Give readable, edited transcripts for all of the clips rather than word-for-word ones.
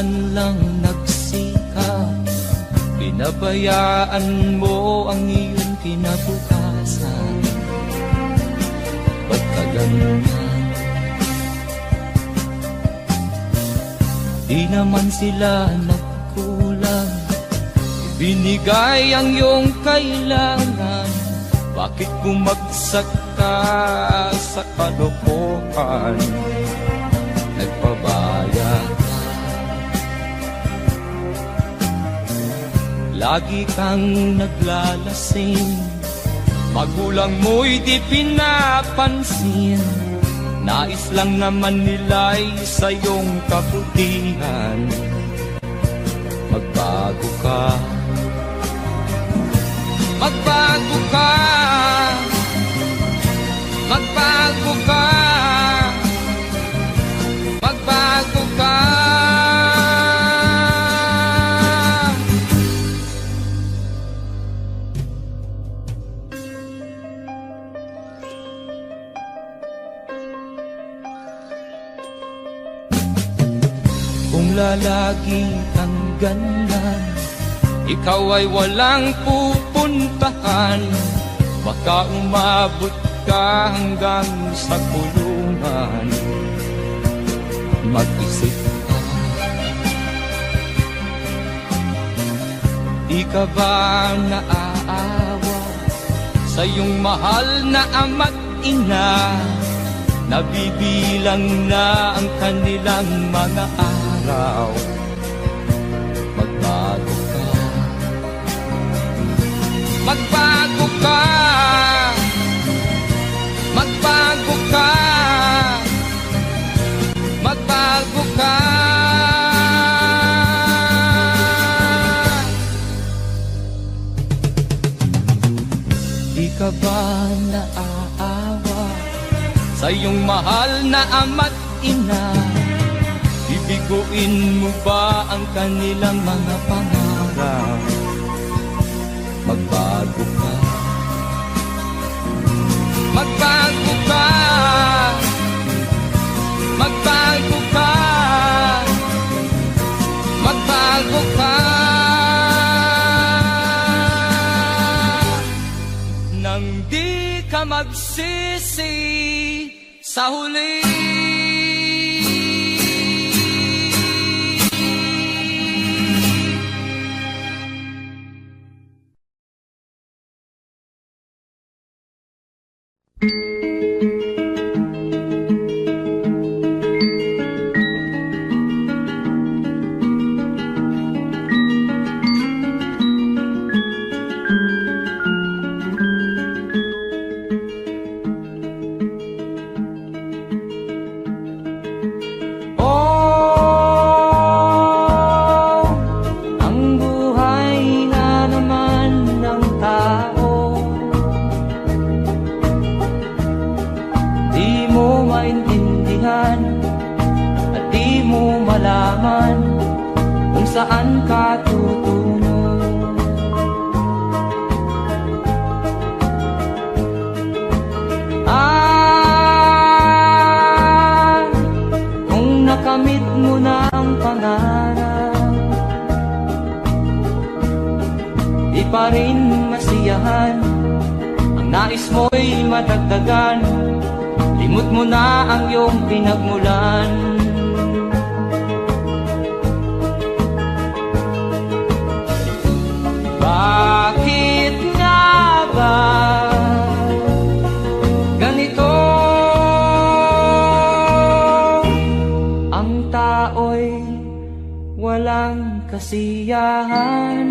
man lang nagsikap, pinabayaan mo ang iyong kinabukasan. Ba't ka ganyan? Di naman sila nagkulang, binigay ang iyong kailangan. Bakit bumagsak ka sa kalokohan? Nagpabaya ka, lagi kang naglalasing, magulang mo'y di pinapansin. Nais lang naman nila'y sa iyong kabutihan. Magbago ka, magbago ka, magbago ka, magbago ka. Kung lalagi kang ganyan, ikaw ay walang pupuntahan. Baka umabot ka hanggang sa kulungan. Mag-isip ka, di ka ba naaawa sa iyong mahal na ama't ina? Nabibilang na ang kanilang mga araw. Magbago ka, magbago ka, magbago ka, magbago ka. Di ka ba naaawa sa iyong mahal na ama't ina? Bibiguin mo ba ang kanilang mga pangarap? Magbago ka, magbago ka, magbago ka, magbago ka. Nang di ka magsisi sa huli. Saan ka tutungo? Kung nakamit mo na ang pangarap, di pa rin masiyahan. Ang nais mo'y madagdagan, limot mo na ang iyong pinagmulan. Bakit nga ba ganito? Ang tao'y walang kasiyahan.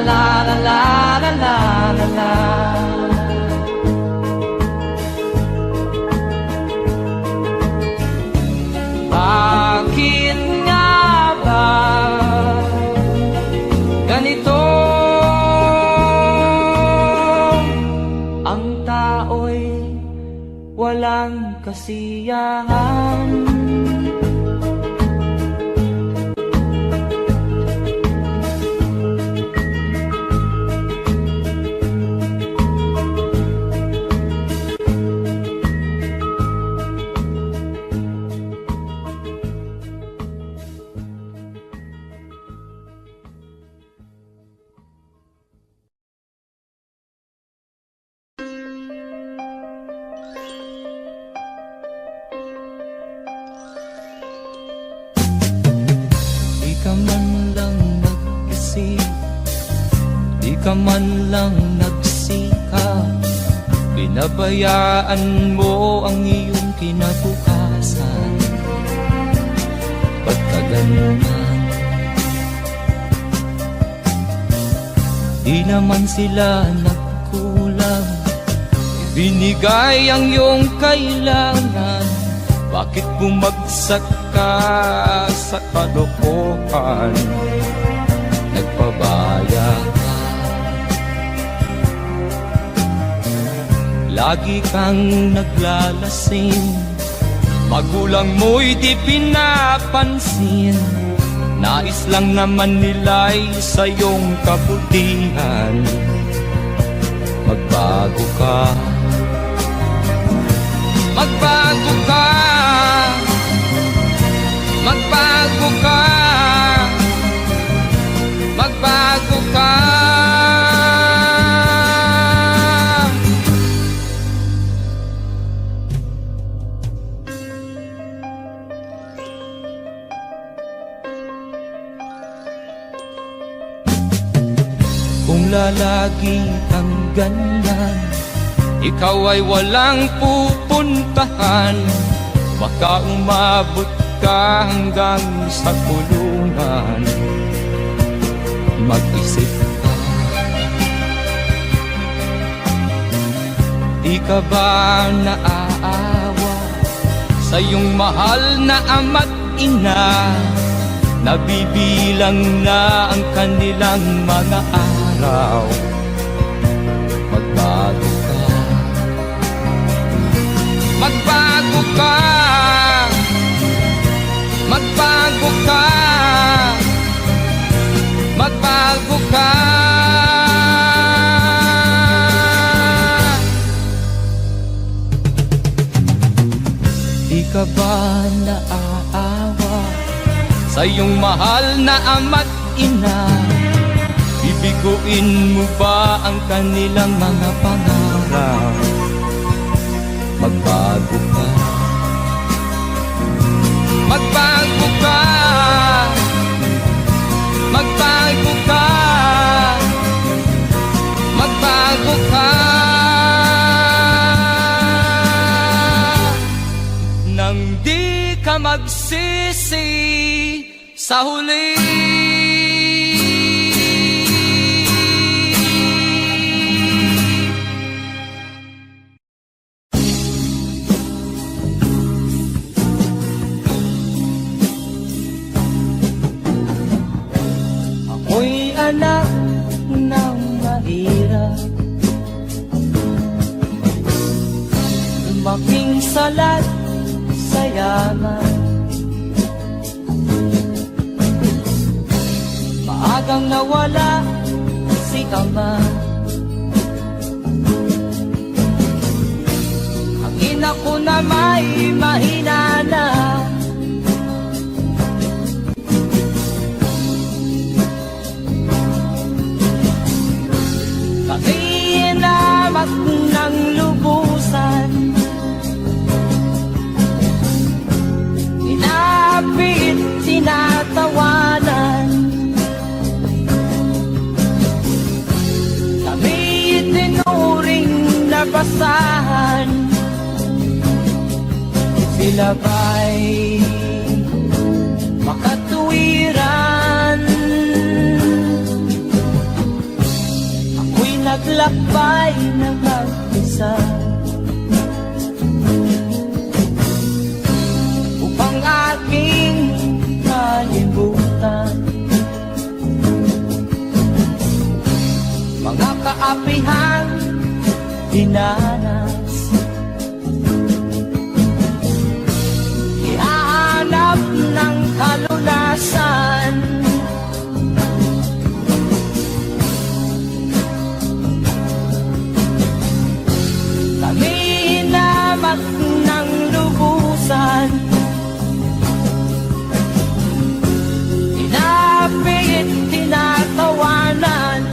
la la la la la la la. Bakit nga ba ganito? Ang tao'y walang kasiyahan. Di ka man lang nag-isip, di ka man lang nagsikap, pinabayaan mo ang iyong kinabukasan. Ba't ka ganyan? Di naman sila nagkulang, ibinigay ang iyong kailangan. Bakit bumagsak ka sa kalokohan? Nagpabaya ka, lagi kang naglalasing, magulang mo'y di pinapansin. Nais lang naman nila'y sa iyong kabutihan. Magbago ka, magbago ka, magbago ka, magbago ka. Kung lalagi kang ganyan, ikaw ay walang pupuntahan. Baka umabot ka hanggang sa kulungan. Mag-isip ka, di ka ba naaawa sa iyong mahal na ama't ina? Nabibilang na ang kanilang mga araw. Magbago ka, magbago ka, magbago ka, magbago ka. Di ka ba naaawa sa iyong mahal na ama't ina? Bibiguin mo ba ang kanilang mga pangarap? Magbago ka, magbago ka, magbago ka, magbago ka. Nang di ka magsisi sa huli. Ako'y anak ng mahirap, lumaking salat sa yaman. Maagang nawala si ama, ang ina ko na may mahina na. Kainamat ng lubusan, inapit, tinatawanan. Kami itinuring na basahan, sila ba'y makatuwiran? naglakbay na mag-isa upang aking kalimutan mga kaapihan dinanas. Ihahanap ng kalunasan kami hinamak ng lubusan, tinapit, tinatawanan,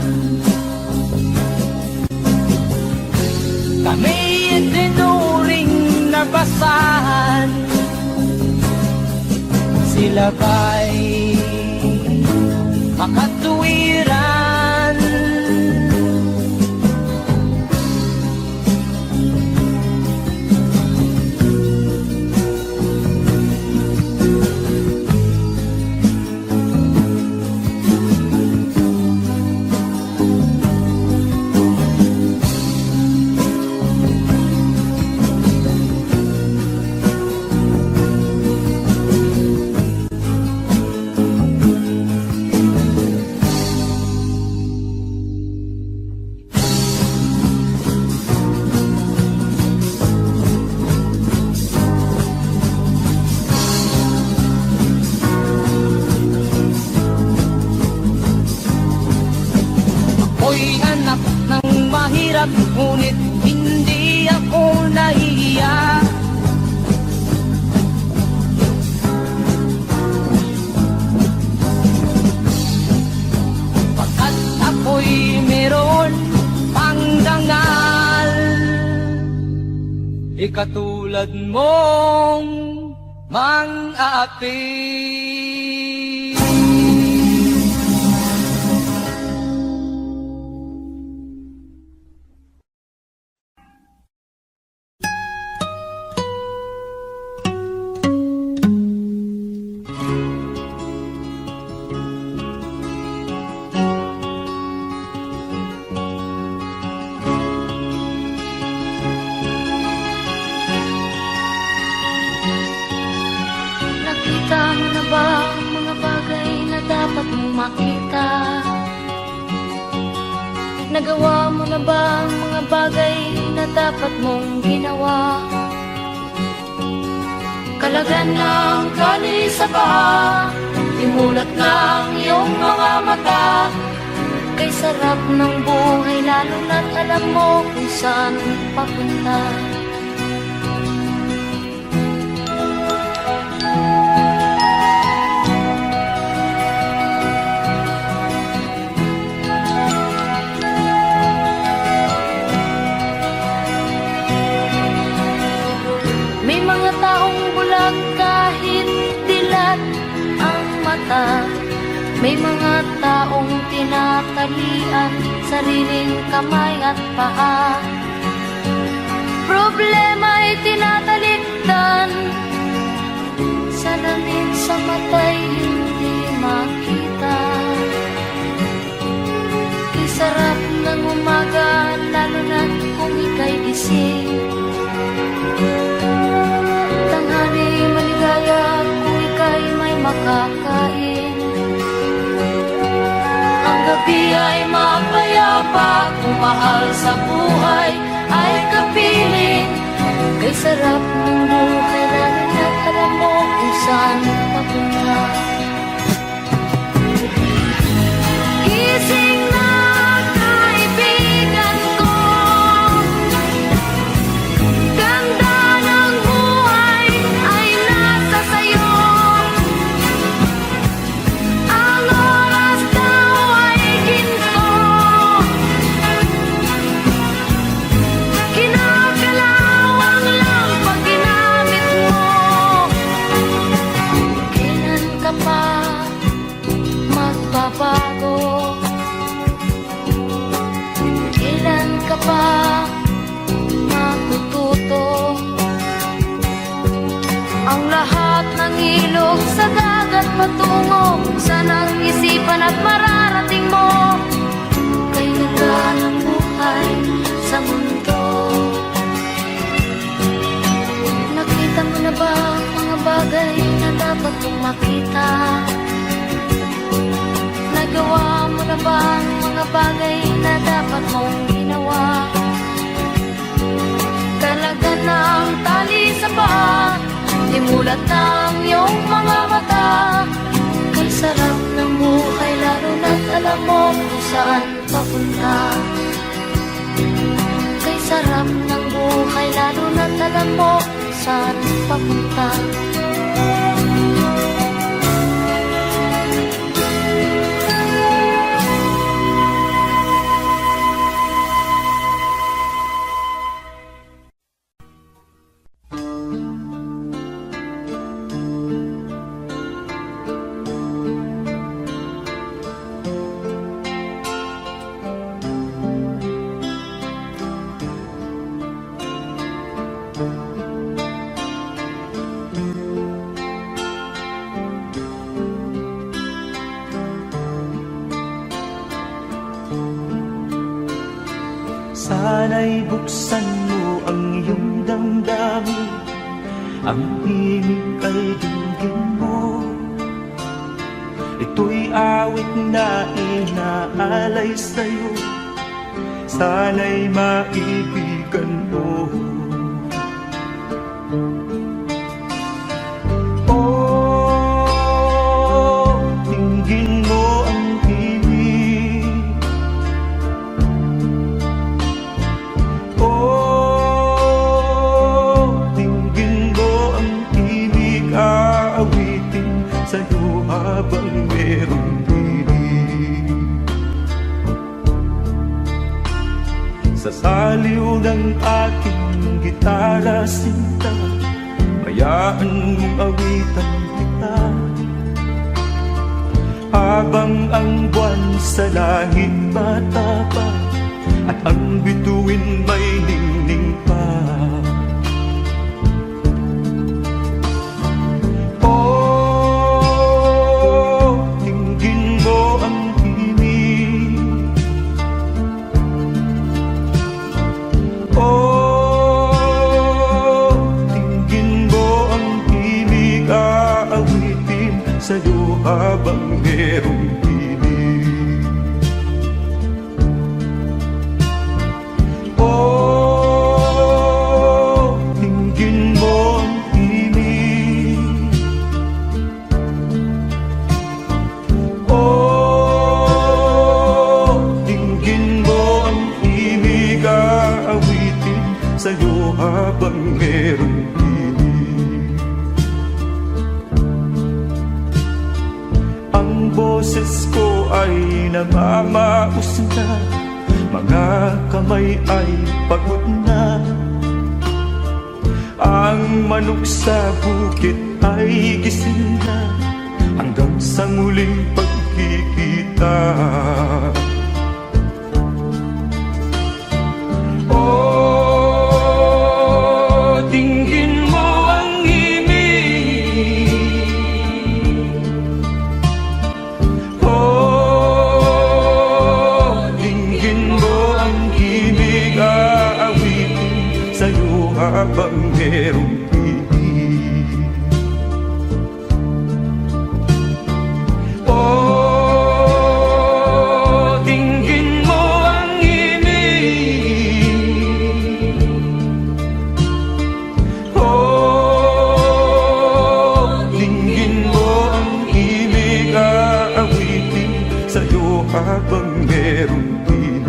kami tinuring na basahan. Sila ba'y makatuwiran? Ako'y anak ng mahirap, ngunit hindi ako nahihiya. Pagkat ako'y meron pang dangal, ikatulad mong mang-aapi. Nakita mo na ba ang mga bagay na dapat mong makita? Nagawa mo na ba ang mga bagay na dapat mong ginawa? Kalagan ng kali sa paa, imulat ng iyong mga mata. Kay sarap ng buhay lalo na't alam mo kung saan papunta. May mga taong bulag kahit dilat ang mata. May mga taong tinatalian sariling kamay at paa. Problema'y tinatalikdan, salamin sa mata'y hindi makita. Isarap ng umaga lalo na't kung ika'y gising. Tanghali maligaya kung ika'y may makakain. Ang gabi ay mapayapa kung mahal sa buhay ay kapiling. Kay sarap ng buhay lalo na't alam mo kung saan papunta. Gising na kaibigan ko, ganda ng buhay ay nasa sayo. Ang oras daw ay ginto, kinakalawang lang pag ginamit mo. Kailan ka pa magbabago? Kailan ka pa matututo? Ang lahat ng ilog sa dagat patungo sa nag-isipan at mararating mo. Kay ganda ng buhay ba ang mga bagay na dapat mong ginawa? Talaga ng tali sa paa, imulat ng iyong mga mata. Kay sarap ng buhay lalo na't alam mo kung saan papunta. Kay sarap ng buhay lalo na't alam mo kung saan papunta. Sana'y buksan mo ang iyong damdamin, ang himig ay dinggin mo. Ito'y awit na inaalay sa'yo, sana'y maibigan mo. Oh, dinggin mo ang himig. Oh, dinggin mo ang himig, aawitin sa'yo habang merong himig. Sa saliw ng aking gitara sinta, hayaan mong awitan kita. Habang ang buwan sa langit matapa, at ang bituin may ningning pa. Oh, dinggin mo ang himig. Oh, dinggin mo ang himig, aawitin sa'yo habang merong himig. Oh, dinggin mo ang himig. Oh, dinggin mo ang himig, aawitin sa'yo habang merong himig. Ang boses ko ay namamaos na, mga kamay ay pagod na. Ang manok sa bukit ay gising na, hanggang sa muling pagkikita. Oh, dinggin mo ang himig. Oh, dinggin mo ang himig, aawitin sa'yo habang merong himig. Oh, dinggin mo ang himig. Oh, dinggin mo ang himig, aawitin sa'yo habang merong himig.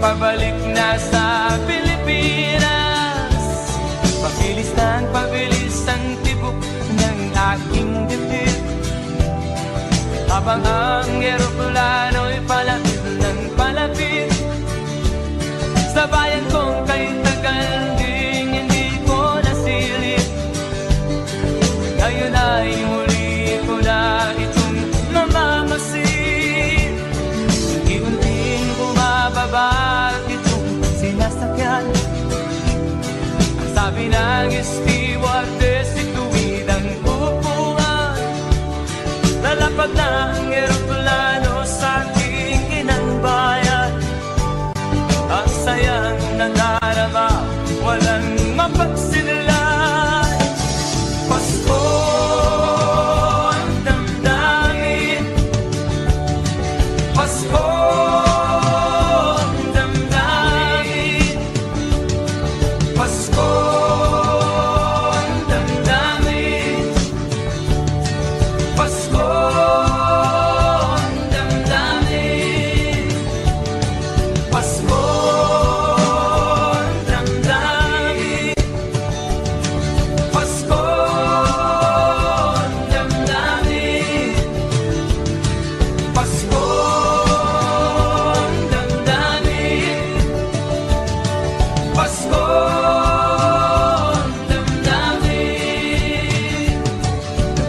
pabalik na sa Pilipinas. Pabilis ng pabilis ang tibok ng aking dibdib, habang ang eroplano'y palapit ng palapit sa bayan kong kay tagal ding hindi ko nasilip. Ngayon ay muli ko na itong mamamasid. Unti-unting bumababa itong sinasakyan. Ang sabi ng stewardess, ituwid ang upuan. Lalapag na ang eroplano sa aking inang bayan. Ang sayang nadarama, walang mapagsinilay. Pasko ang damdamin, Pasko ang damdamin, Pasko ang damdamin, Pasko ang damdamin, Pasko ang damdamin, Pasko ang damdamin, Pasko ang damdamin, Pasko ang damdamin.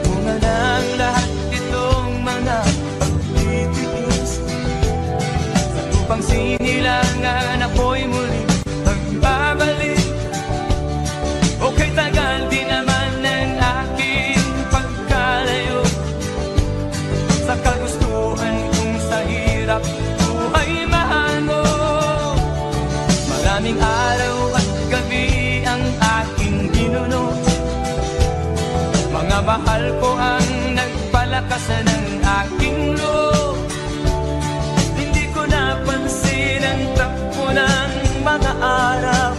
Bunga ng lahat itong mga pagtitiis, sa lupang sinilangan ako'y muli magbabalik. Okay, tagal din naman ng aking pagkalayo sa kagustuhan kong sa hirap buhay mahango. Maraming araw at gabi ang aking ginuno, mga mahal ko ang nagpalakas ng aking loob. Hindi ko napansin ang takbo ng mga araw.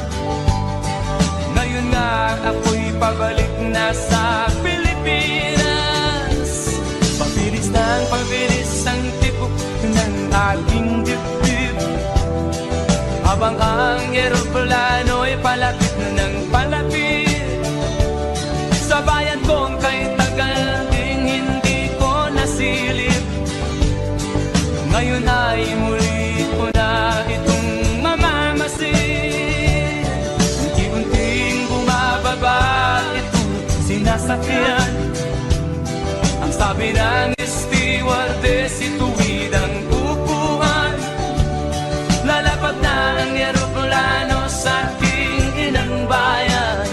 Ngayon nga ako'y pabalik na sa Pilipinas. Pabilis ng pabilis ang tibok ng aking dibdib, habang ang eroplano'y palapit na ng palapit sa bayan kong kay tagal ding hindi ko nasilip. Ngayon ay muli ko na itong mamamasid. Unti-unting bumababa itong sinasakyan. Ang sabi ng stewardess, ituwid ang upuan. Lalapag na ang eroplano sa aking inang bayan.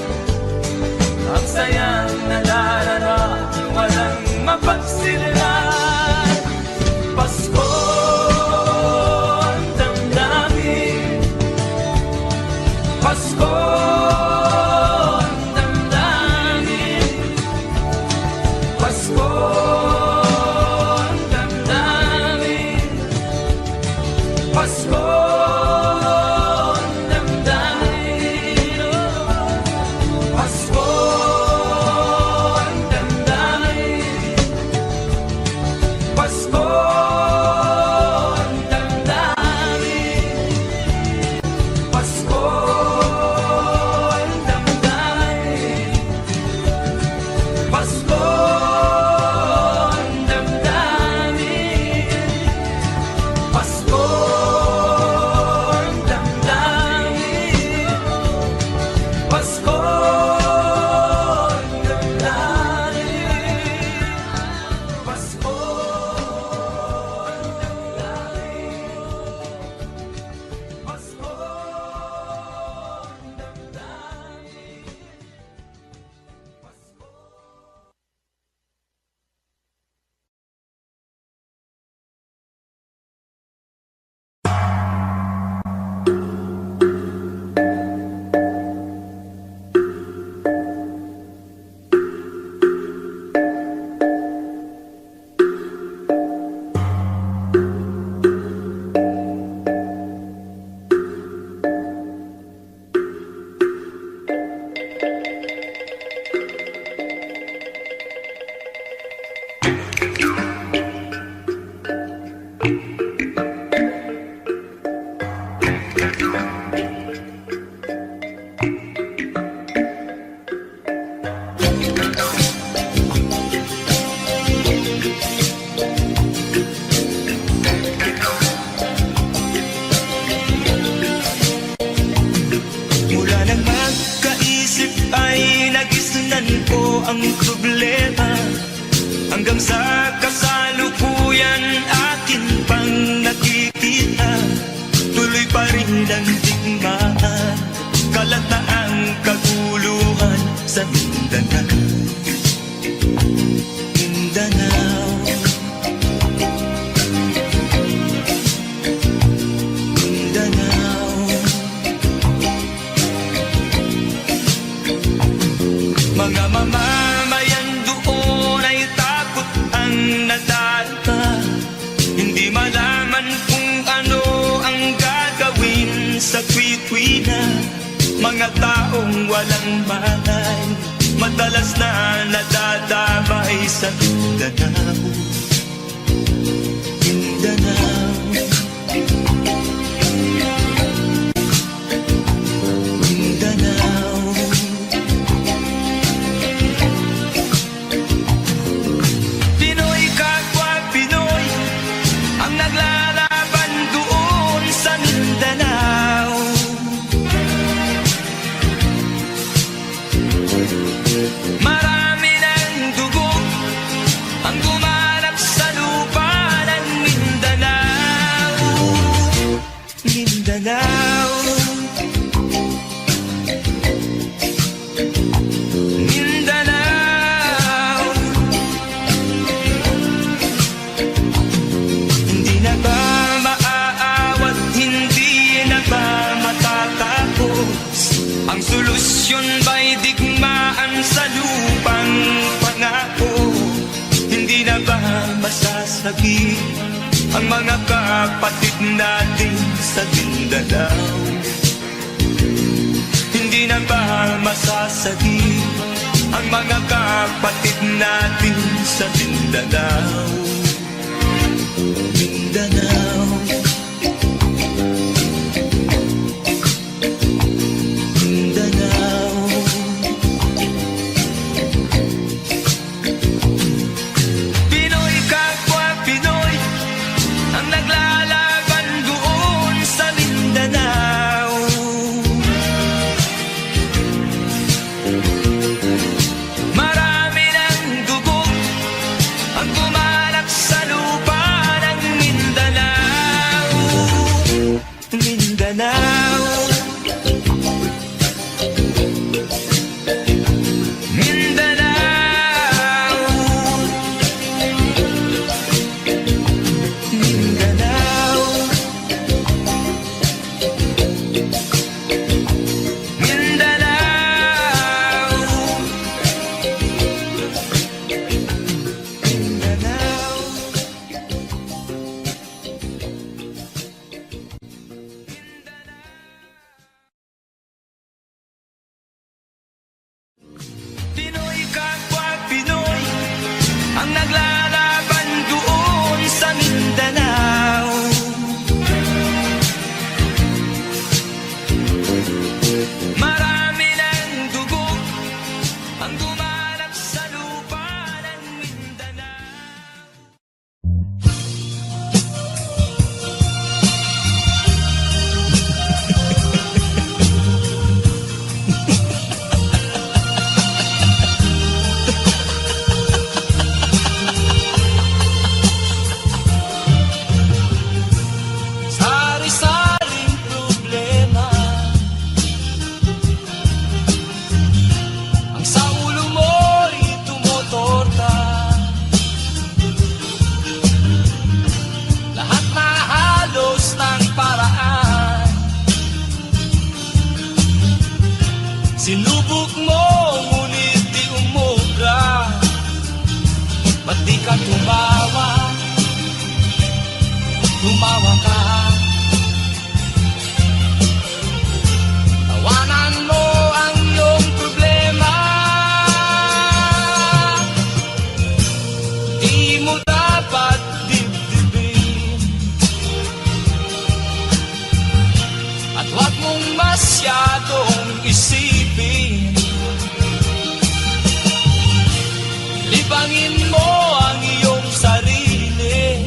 Ang sayang nadarama, walang mapagsinilay. Pasko ang damdamin, Pasko ang damdamin, Pasko ang problema. Hanggang sa kasalukuyan atin pang nakikita, tuloy pa rin ang digmaan, kalat na ang kaguluhan sa Mindanao. Mindanao, Mindanao. Mga mamamayan doon ay takot ang nadalpa, hindi malaman kung ano ang gagawin sa kwit-kwina. Mga taong walang malay, madalas na nadadamay sa Mindanao. Mindanao, Mindanao. Pinoy kapwa Pinoy ang naglalaban doon sa Mindanao. Marami ng dugo ang gumanap sa lupa ng Mindanao. Mindanao, Mindanao. Hindi na ba maaawat, hindi na ba matatapos? Ang solusyon ba'y digmaan sa lupang pangako? Hindi na ba masasabi ang mga kapatid natin sa Mindanao? Hindi na ba masasabi ang mga kapatid natin sa Mindanao? Mindanao, Mindanao. Pinoy kapwa Pinoy ang naglalaban doon sa Mindanao. Marami ng dugo ang gumalak sa lupa ng Mindanao. Mindanao, Mindanao, Mindanao, Mindanao, Mindanao. Pinoy kapwa Pinoy ang naglalaban doon sa Mindanao. Marami ng dugo ang gumanap sa lupa ng Mindanao. Sari-saring problema ang sa ulo mo'y tumutorta. Lahat na halos ng paraan, sinubok mo ngunit di umubra. Ba't di ka tumawa? Tumawa ka. Tawanan mo ang iyong problema. Di mo dapat dibdibin, at huwag mong masyadong isipin. Libangin mo ang iyong sarili.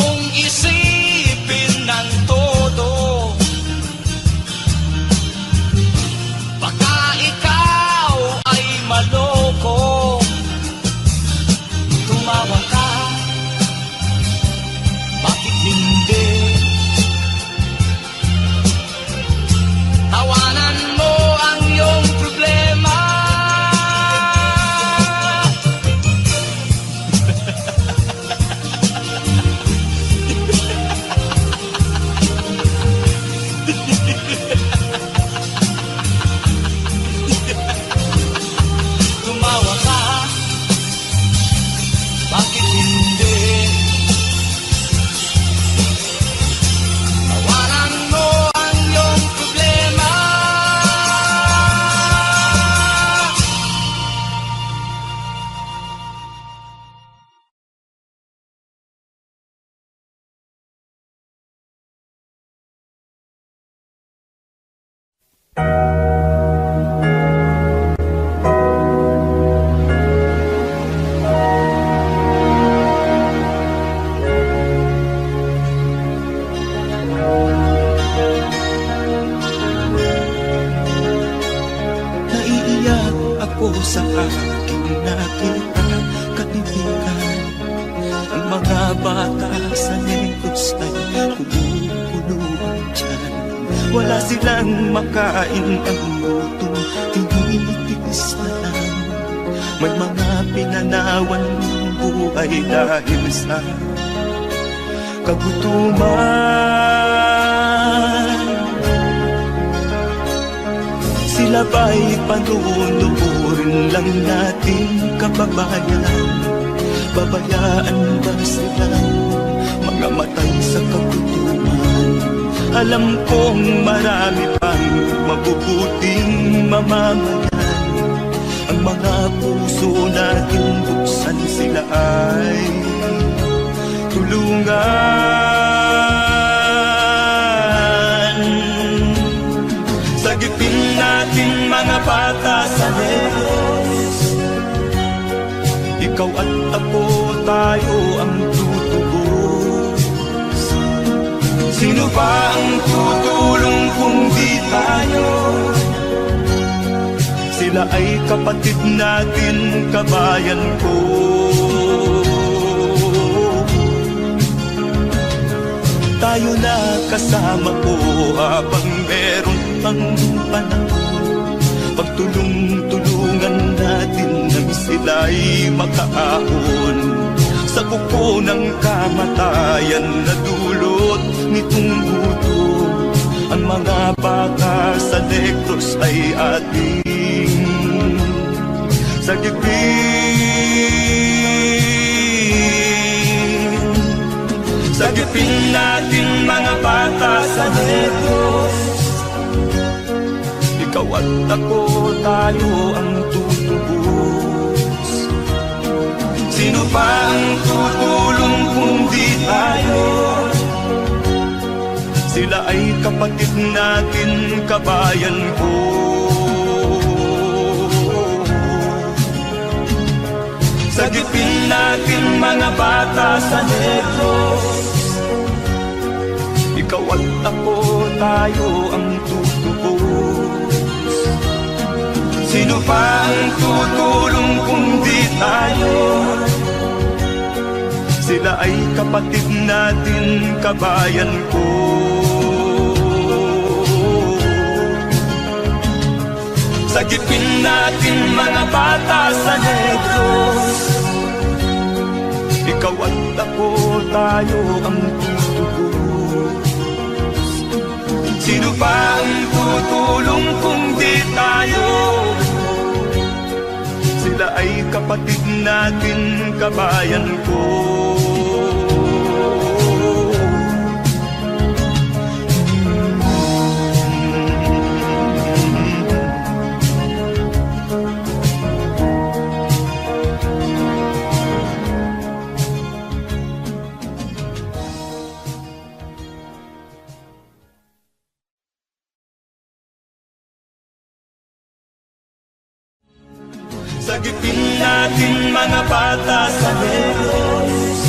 mong isipin ng todo. Baka ikaw ay maloko. Tumawa ka, bakit hindi? Tawanan mo ang iyong problema. Tumawa ka, bakit hindi? Tawanan mo ang iyong problema. Naiiyak ako sa aking nakita, kaibigan. Ang mga bata sa negros ay kumukuluan dyan. Wala silang makain, ang gutom tinitiis na lang. May mga pinanawan ng buhay dahil sa kagutuman. Sila ba'y panunurin lang natin, kababayan? Babayaan ba silang mga matay sa kagutuman? Alam kong marami pang mabubuting mamamayan. Ang mga puso natin buksan, sila ay tulungan. Sagipin natin mga bata sa negros. Ikaw at ako, tayo ang tutubos. Sino ba ang tutulong kung di tayo? Sila ay kapatid natin, kabayan ko. Tayo na kasama ko habang meron pang panahon. Pagtulong-tulungan natin nang sila'y makaahon sa kuko ng kamatayan na dulot nitong gutom. Ang mga bata sa negros ay ating sagipin. Sagipin natin mga bata sa negros. Ikaw at ako, tayo ang tutubos. Sino pa ang tutulong kung di tayo? Sila ay kapatid natin, kabayan ko. Sagipin natin mga bata sa negros. Ikaw at ako, tayo ang tutubos. Sino pa ang tutulong kung di tayo? Sila ay kapatid natin, kabayan ko. Sagipin natin mga bata sa negros. Ikaw at ako, tayo ang tutubos. Sino pa ang tutulong kung di tayo? Sila ay kapatid natin, kabayan ko. Sagipin natin mga bata sa negros.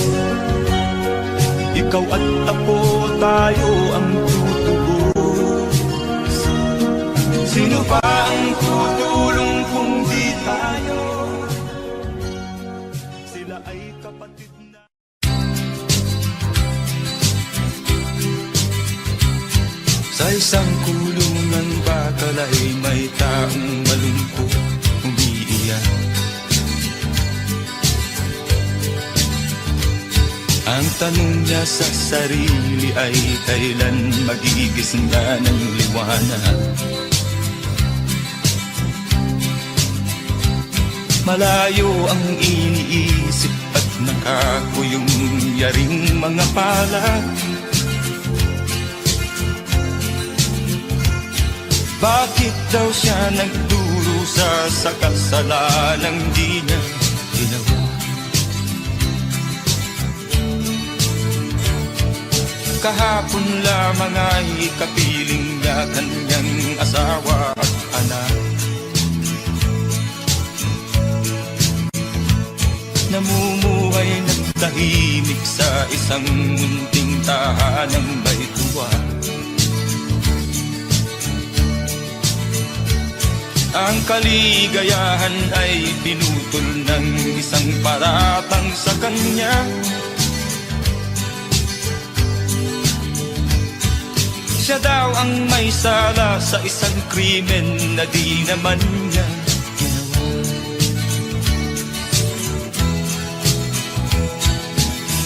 ikaw at ako, tayo ang tutubos. Sino pa ang tutulong kung di tayo? Sila ay kapatid na. Sa isang kulungan bakal ay may taong malungkot umiiyak. Ang tanong niya sa sarili ay kailan magigising na ng liwanag. Malayo ang iniisip at nakakuyong yaring mga palad. Bakit daw siya nagdurusa sa kasalanang di niya ginawa? Kahapon lamang ay kapiling niya kanyang asawa at anak. Namumuhay ng tahimik sa isang munting tahanang may tuwa. Ang kaligayahan ay pinutol ng isang paratang sa kanya. Siya daw ang may sala sa isang krimen na di naman niya ginawa.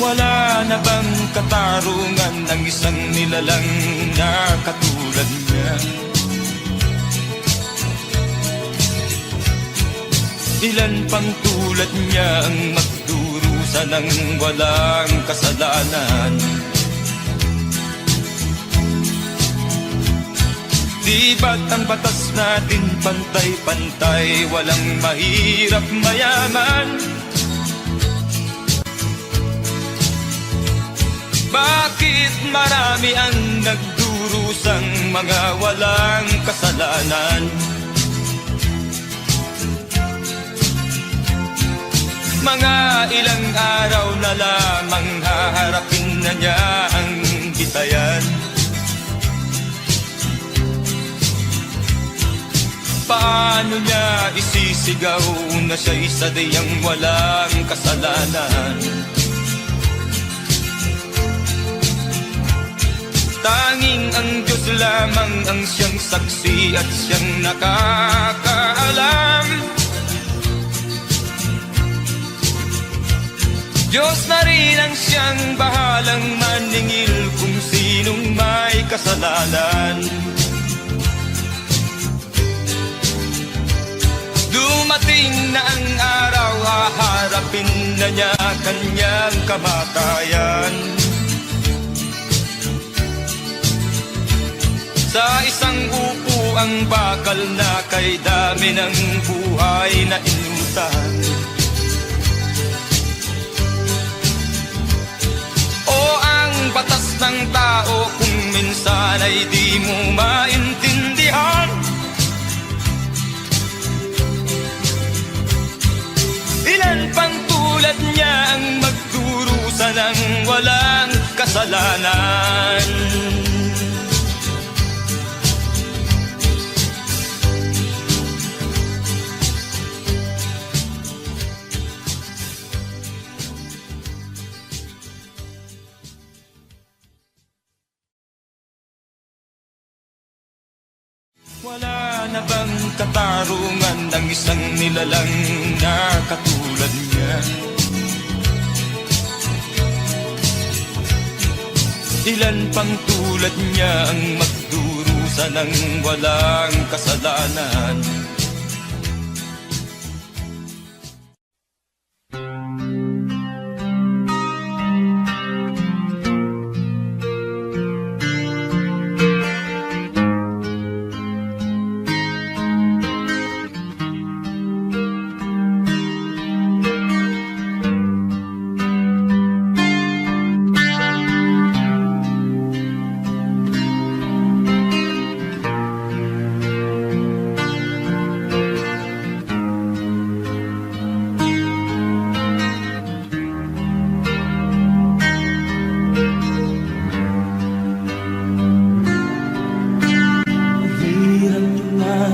Wala na bang katarungan ng isang nilalang na katulad niya? Ilan pang tulad niya ang magdurusa ng walang kasalanan? Di ba't ang batas natin pantay-pantay, walang mahirap mayaman? Bakit marami ang nagdurusang mga walang kasalanan? Mga ilang araw na lamang haharapin na niya ang bitayan. Paano niya isisigaw na siya'y sadyang walang kasalanan? Tanging ang Diyos lamang ang siyang saksi at siyang nakakaalam. Diyos na rin ang siyang bahalang maningil kung sinong may kasalanan. Dumating na ang araw, haharapin na niya kanyang kamatayan. Sa isang upuang bakal na kay dami ng buhay na inutang. O ang batas ng tao kung minsan ay di mo maintindihan. Ilan pang tulad niya ang magdurusa ng walang kasalanan? Wala na bang katarungan ng isang nilalang na katulad niya? Ilan pang tulad niya ang magdurusa ng walang kasalanan?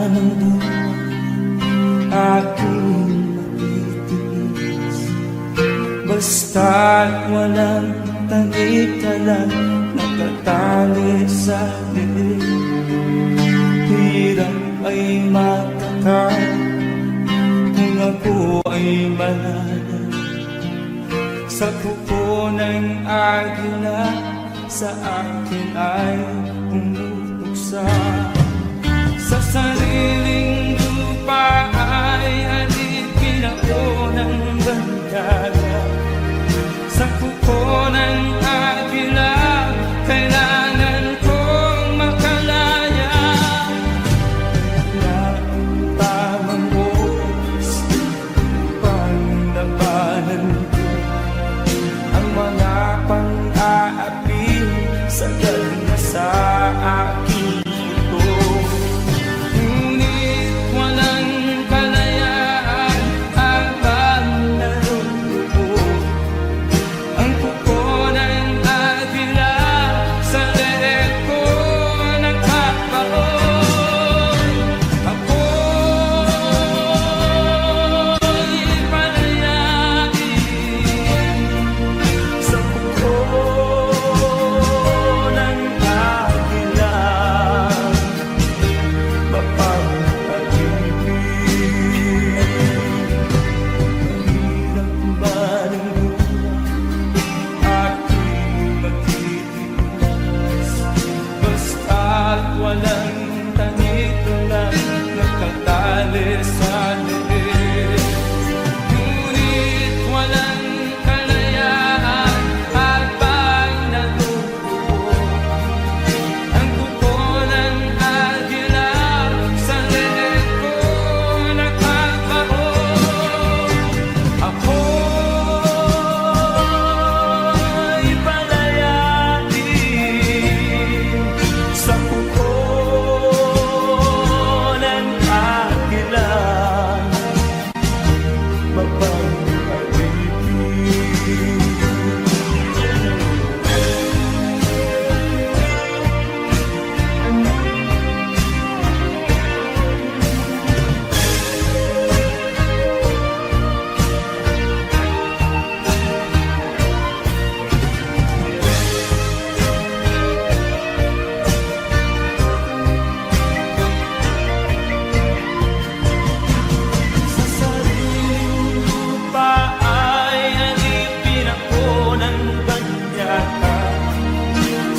ng buwan aking matitiis. Basta't walang tanik-talang natatali sa liig. Hirap ay matakal kung ako ay malala sa kuko ng agila, sa akin ay pumutuksa. Sa sariling lupa ay alipin ako ng bandaga. Sa kuko ng agila, kailangan kong makalaya. Na ang tamang oras upang labanan ko ang mga pang-aapi sa na sa aking ito. Ngunit walang kalayaan habang naroroon ang kuko ng agila sa leeg ko nagpaparoon. Ako'y palayain sa kuko ng agila, mapapag-ibig. Mahirap ba ng aking magtitiis, basta't walang tanik-talang nakatali sa liig. Ngunit walang kalayaan habang natutupo ang kuko ng agila sa leeg ko nagkakaroon. Ako'y palayain sa kuko ng agila, sa sariling lupa ay alipin ako ng banyaga.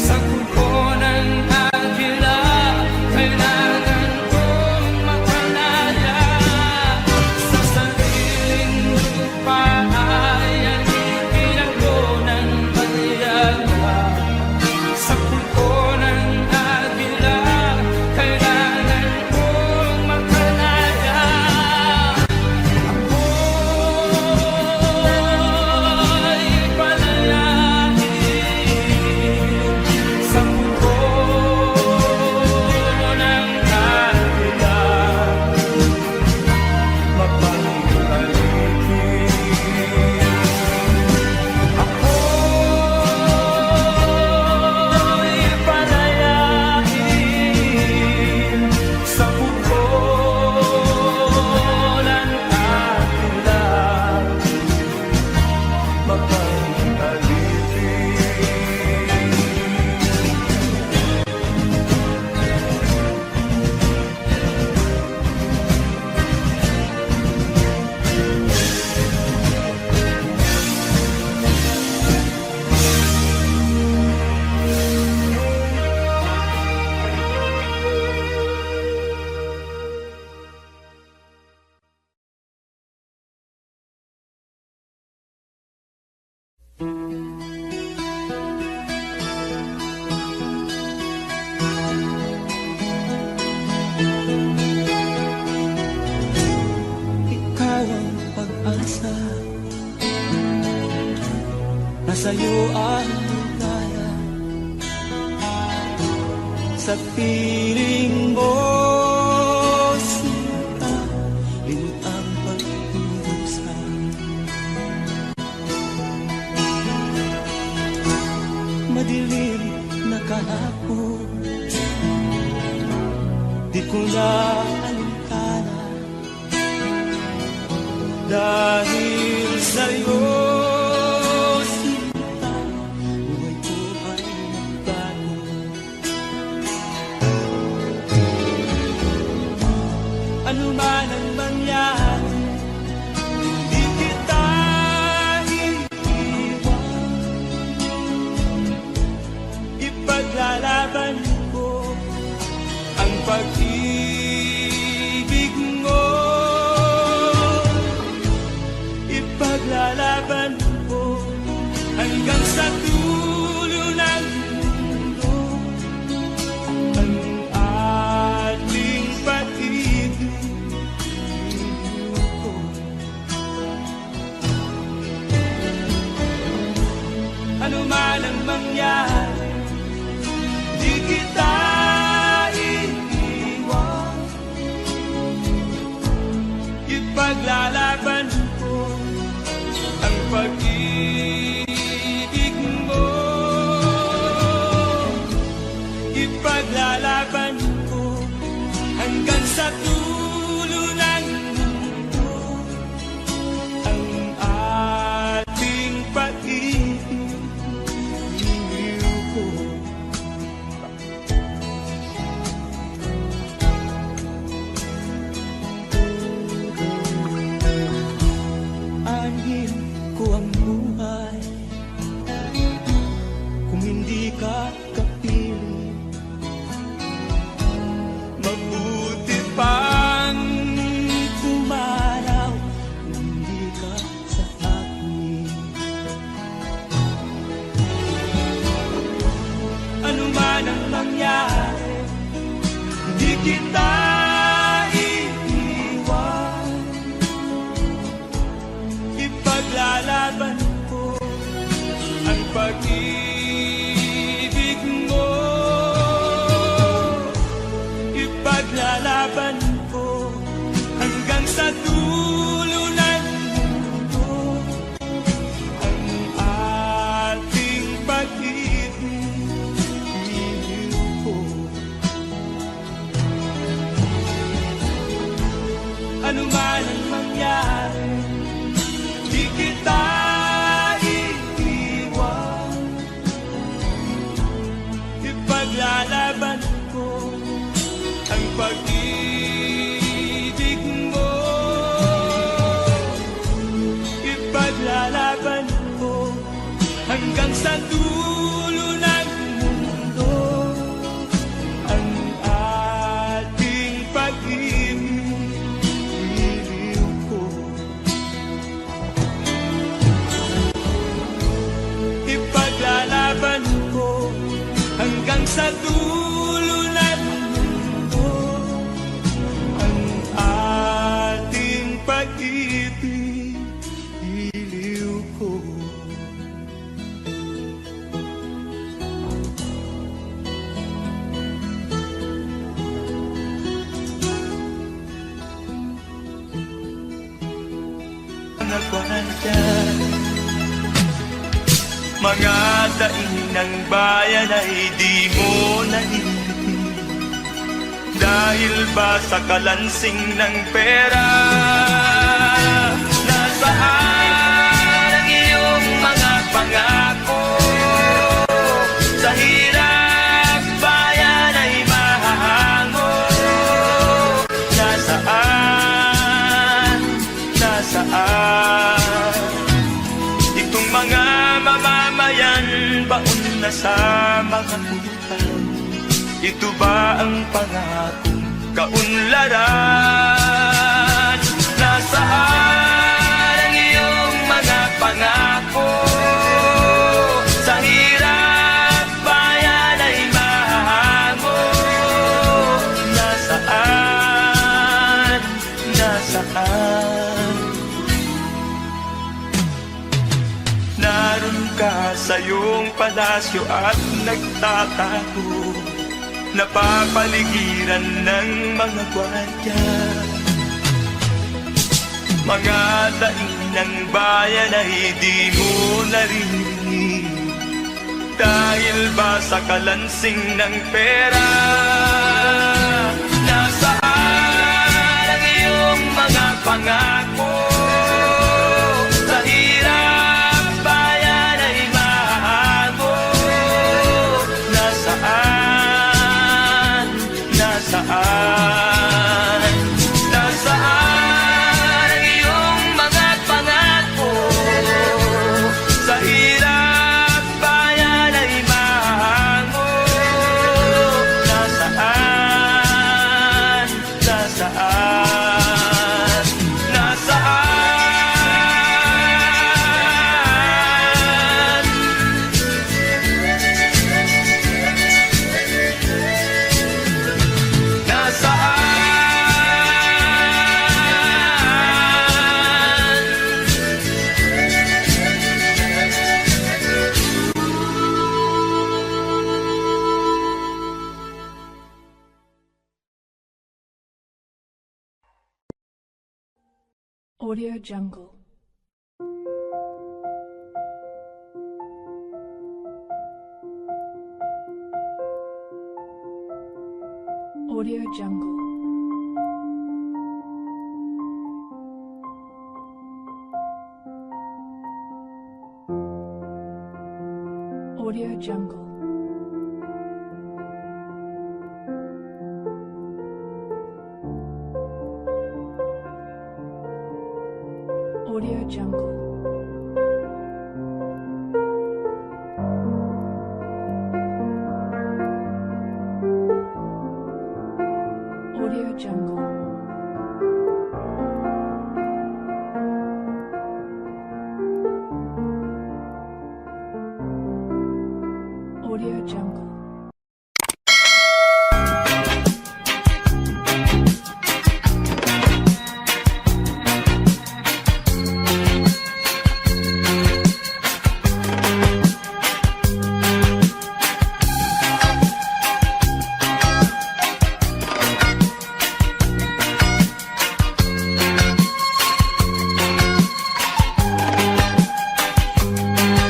Sa kuko ng agila, kailangan kong makalaya. Sa sariling lupa ay alipin ako ng banyaga. Sa kuko ng agila, kailangan kong makalaya. Ako'y palayain sa kuko ng agila, mapapag-ibig. Ako'y palayain sa kuko ng agila, ikaw ang pag-asa, nasa'yo ang ligaya. Sa piling mo sinta, ang pag-irusan. Madilim na kahapon, di ko na alam Ano man ang mangyari, di kita iiwan. Ipaglalaban ko ang pag-ibig mo. Ipaglalaban ko hanggang sa dulo ng mundo ang ating pag-ibig ko. Ano man ang mangyari, di kita iiwan. Ipaglalaban ko ang pag-ibig mo. Ipaglalaban ko hanggang sa dulo ng mundo ang ating pag-ibig ko. Anhin ko ang buhay kung hindi ka kapiling. Mabuti pang pumanaw kung hindi ka sa akin. Ano man ang mangyari, hindi kita iiwan. Ipaglalaban ko ang pag-ibig mo. Ipaglalaban ko hanggang sa dulo ng mundo ang ating pag-ibig ko. Ano man ang mangyari, di kita iiwan. Ipaglalaban ko ang pag-ibig mo. Ipaglalaban ko hanggang sa dulo ng mundo ang ating pag-ibig ko. Ipaglalaban ko hanggang sa dulo ng mundo ang ating pag-ibig ko. Nagwanda mga daing ng bayan ay di mo nalilitin. Dahil ba sa kalansing ng pera? Nasaan ang iyong mga pangako? Sa hirap bayan ay mahahango. Nasaan? Nasaan? Itong mga mamamayan, baon na sa mga utang. Ito ba ang pangakong kaunlaran? Nasaan ang iyong mga pangako? Sa hirap bayan ay mahahango. Nasaan? Nasaan? Naroon ka sa iyong palasyo at nagtatago, napapaligiran ng mga gwardiya. Mga daing ng bayan ay di mo naririnig. Dahil ba sa kalansing ng pera? Nasaan ang iyong mga pangako? Sa hirap bayan ay mahahango. Nasaan? Nasaan? Audio Jungle. Audio Jungle. Audio Jungle. Audio Jungle. Audio Jungle. Audio Jungle.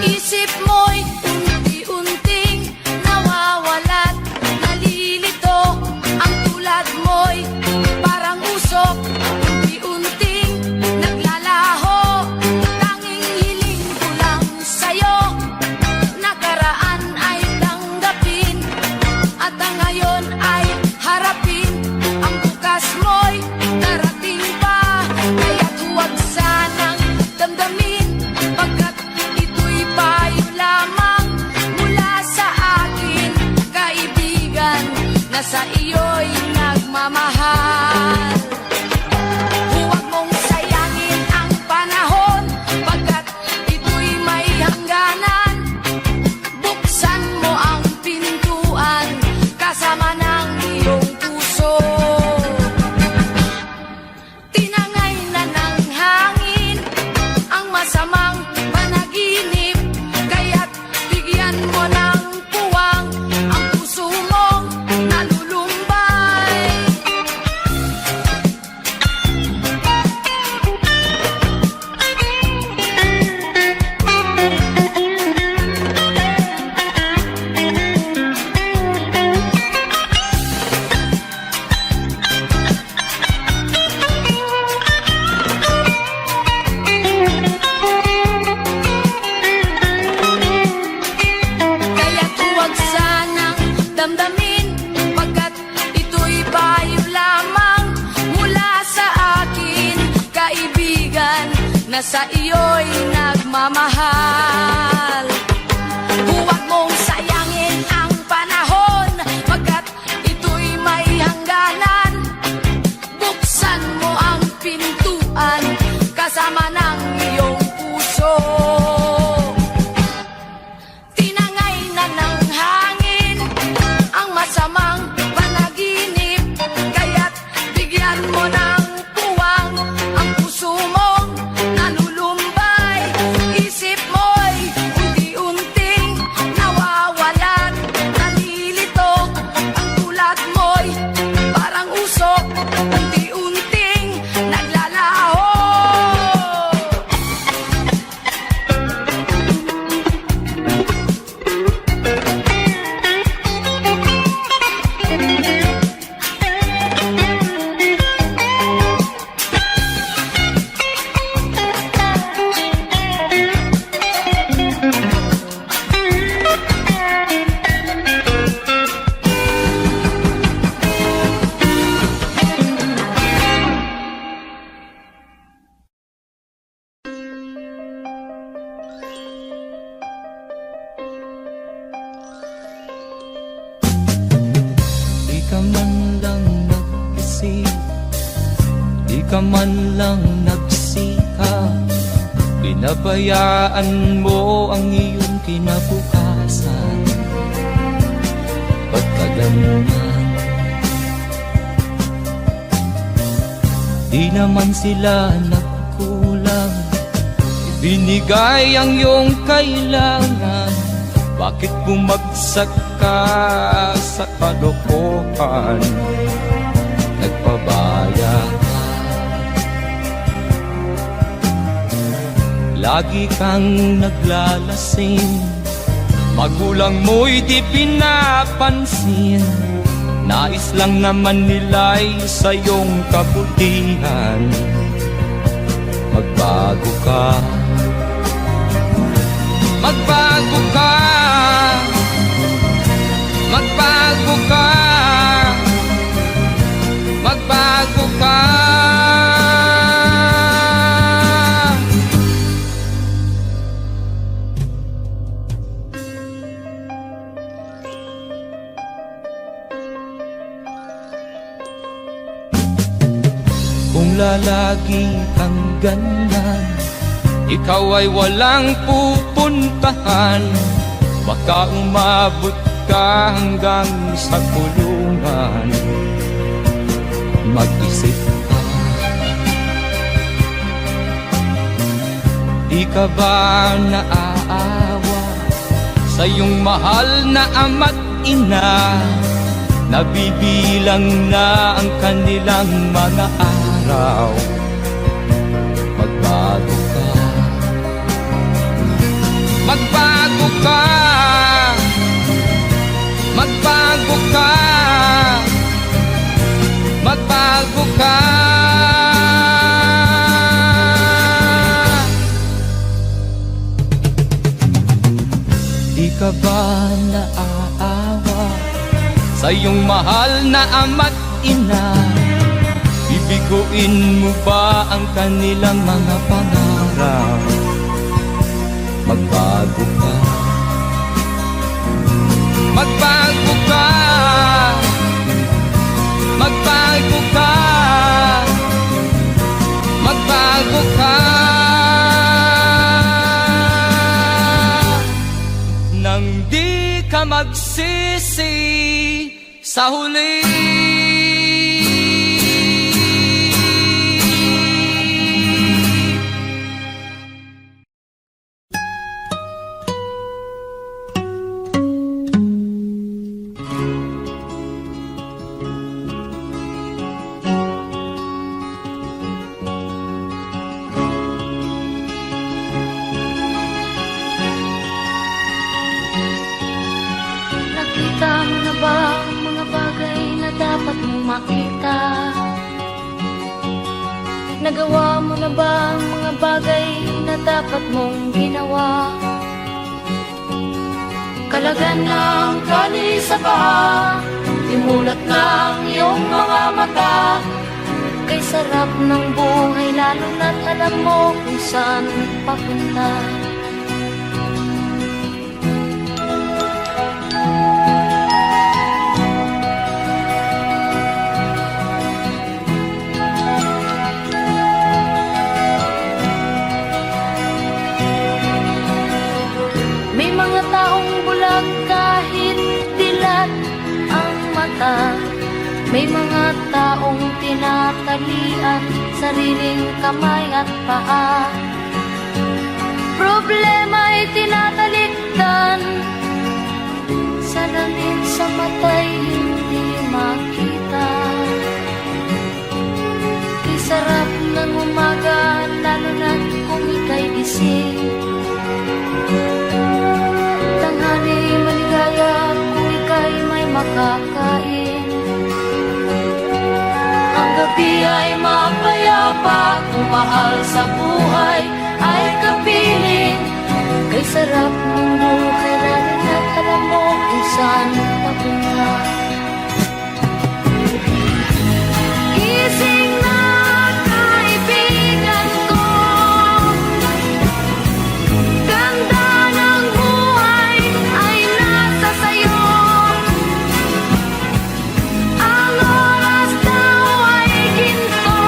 Isip mo'y unti-unting nawawalat, nalilito. Ang tulad mo'y parang usok, unti-unting naglalaho. Tanging hiling ko lang sa'yo, nakaraan ay tanggapin, at ang ngayon ay harapin. Ang bukas mo'y darating pa, kaya't huwag sanang damdamin, pagkat ito'y payo lamang mula sa akin, kaibigan, na sa iyo'y nagmamahal. Huwag mong sayangin ang panahon, pagkat ito'y may hangganan. Buksan mo ang pintuan, kasama ng iyong puso. Tinangay na ng hangin ang masamang panaginip, kaya't bigyan mo ng puwang ang puso mong nalulumbay. Kaya't huwag sanang damdamin, pagkat ito'y payo lamang mula sa akin, kaibigan, na sa iyo'y nagmamahal. Huwag mong sayangin ang panahon, pagkat ito'y may hangganan. Buksan mo ang pintuan, kasama ng iyong puso. Tinangay na ng hangin ang masamang panaginip, kaya't bigyan mo ng puwang ang puso mong nalulumbay. Isip mo'y unti-unting nawawalan, nalilito. Ang tulad mo'y parang usok, unti-unting naglalaho. Di ka man lang nag-isip, di ka man lang nagsika, pinabayaan mo ang iyong kinabukasan. Ba't ka ganyan? Di naman sila nagkulang, ibinigay ang iyong kailangan. Bakit bumagsak ka sa kalokohan? Nagpabaya ka. Lagi kang naglalasing, magulang mo'y di pinapansin. Nais lang naman nila'y sa iyong kabutihan. Magbago ka, magbago ka, magbago ka, magbago ka. Kung lalagi kang ganyan, ikaw ay walang pupuntahan. Baka umabot ka hanggang sa kulungan. Mag-isip ka, di ka ba naaawa sa iyong mahal na ama't ina? Nabibilang na ang kanilang mga araw. Magbago ka, magbago ka, magbago ka, magbago ka. Di ka ba naaawa sa iyong mahal na ama't ina? Bibiguin mo ba ang kanilang mga pangarap? Magbago ka, magbago ka, magbago ka, magbago ka. Nang di ka magsisi sa huli. Nakita mo na ba ang mga bagay na dapat mong makita? Nagawa mo na ba ang mga bagay na dapat mong ginawa? Kalagan ng kali sa baha, imulat ng iyong mga mata. Kay sarap ng buhay lalo na't alam mo kung saan papunta. May mga taong bulag kahit dilat ang mata. May mga taong tinatalian sariling kamay at paa. Problema ay tinatalikdan, salamin sa mata'y hindi makita. Di sarap ng umaga lalo na kung ika'y gising. Tanghali maligaya kung ika'y may makakain. Ang gabi ay mapayapa kung mahal sa buhay ay kapiling. Kay sarap ng buhay lalo na't alam mo kung saan papunta. Gising na kaibigan ko, ganda ng buhay ay nasa sayo. Ang oras daw ay ginto.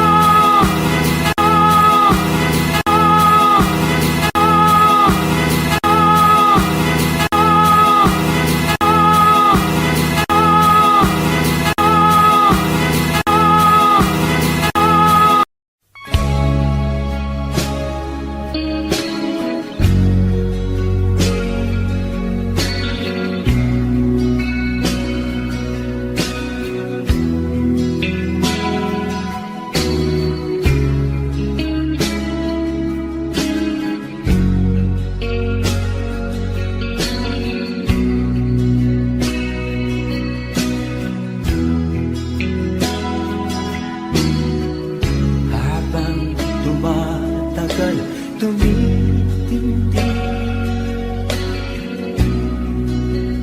Habang tumatagal, tumitindi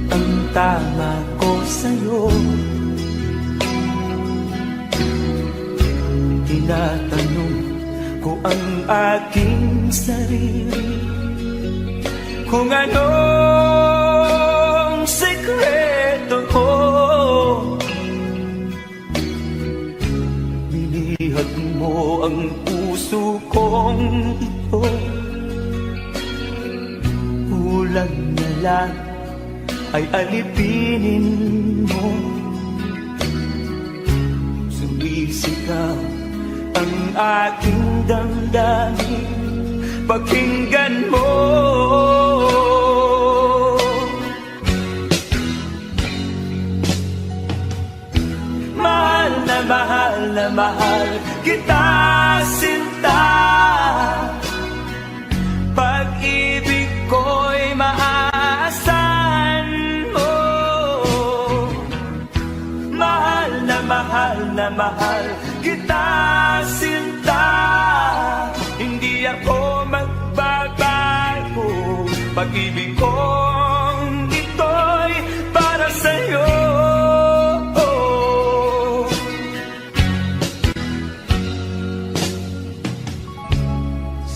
ang tama ko sa'yo. Tinatanong ko ang aking sarili kung anong sekreto ko. Binihag mo ang puso kong ito. Kulang na lang ay alipinin mo. Sumisigaw ang aking damdamin, pakinggan mo. Mahal na mahal kita, sinta. Pag-ibig ko'y maaasahan mo. Mahal na mahal kita, sinta. Hindi ako magbabago. Pag-ibig kong ito'y para sa'yo.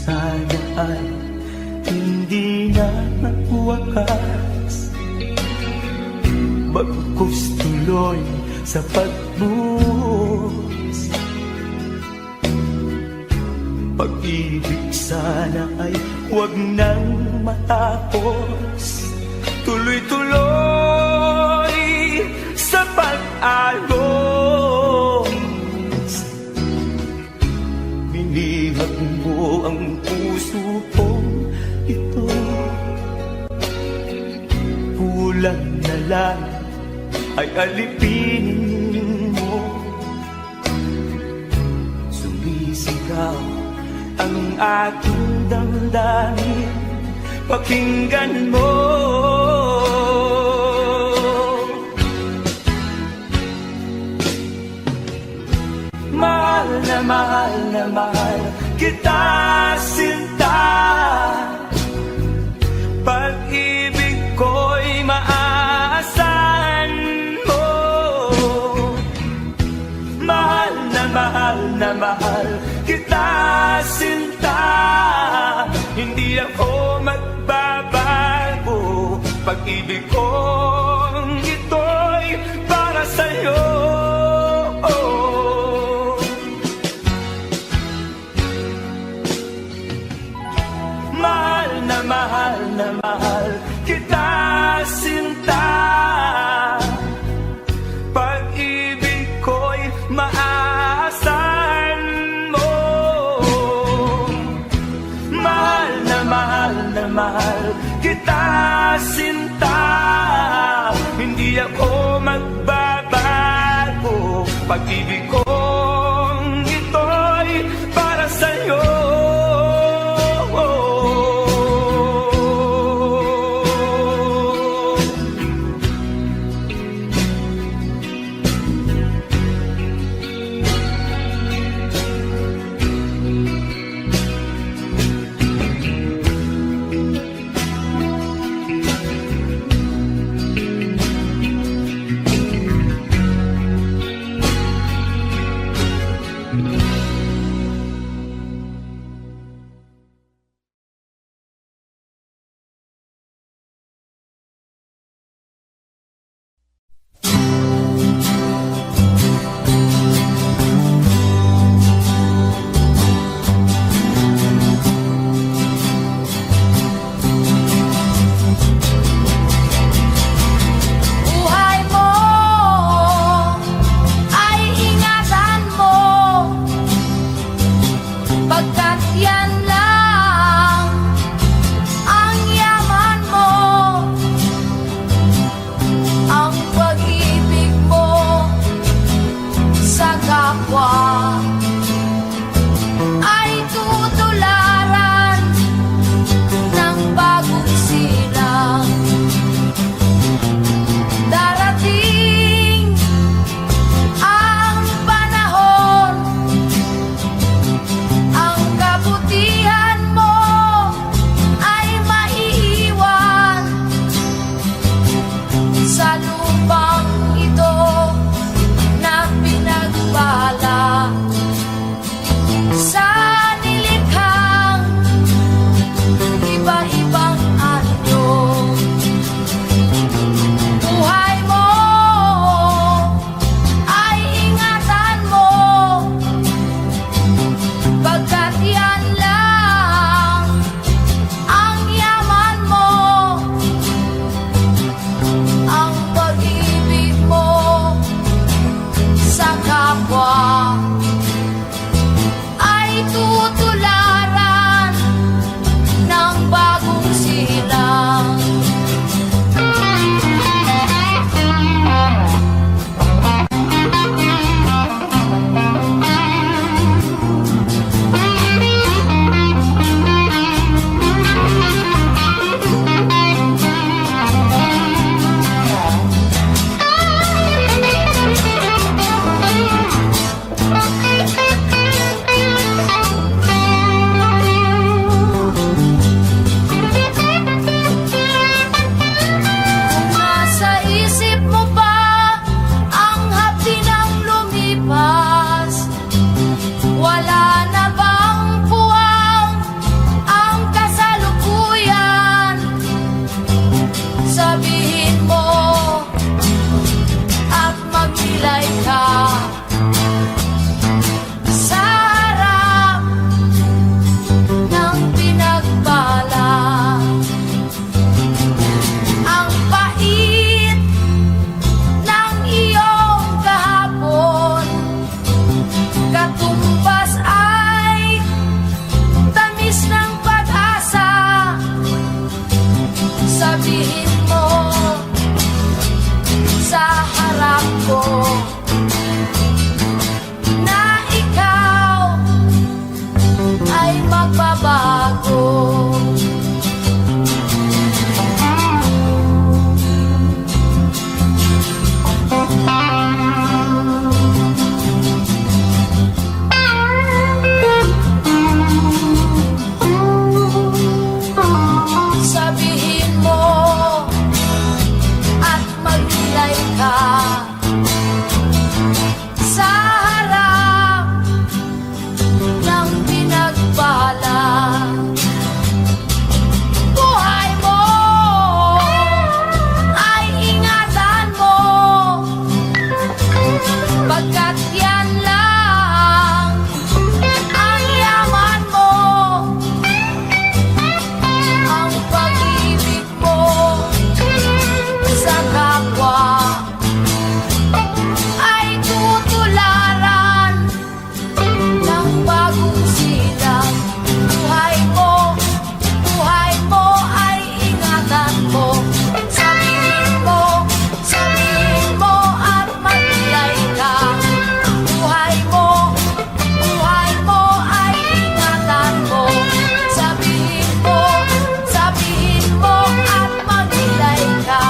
Sana ay hindi na magwakas, bagkus tuloy sa pagbuhos. Pag-ibig sana ay huwag nang matapos, tuloy-tuloy sa pag-alos. Binihag mo ang puso kong ito. Kulang na lang ay alipinin mo. Sumisigaw ang aking damdamin, pakinggan mo. Mahal na mahal kita, sinta. Pag-ibig ko'y maaasahan mo. Mahal na mahal kita, sinta. Hindi ako magbabago. Pag-ibig kong ito'y para sa'yo. Mahal na mahal kita, sinta. Pag-ibig ko'y maaasahan mo. Mahal na mahal kita, sinta. Hindi ako magbabago. Pag-ibig kong ito'y para sa'yo. tutularan ng bagong silang. Nasa isip mo ba ang hapdi ng lumipas? Wala na bang puwang ang kasalukuyan? Sabihin mo at magnilay ka sa harap ng pinagbala. Ang pait ng iyong kahapon, katumbas ay tamis ng pag-asa. Sabihin mo sa harap ko na ikaw ay magbabago. Sabihin mo at magnilay ka sa harap ng pinagbala. Buhay mo ay ingatan mo, pagkat yan lang ang yaman mo. Ang pag-ibig mo sa kapwa ay tutularan ng bagong silang. Buhay mo ay ingatan mo. Sabihin mo at magnilay ka. Buhay mo ay ingatan mo. Sabihin mo at magnilay ka.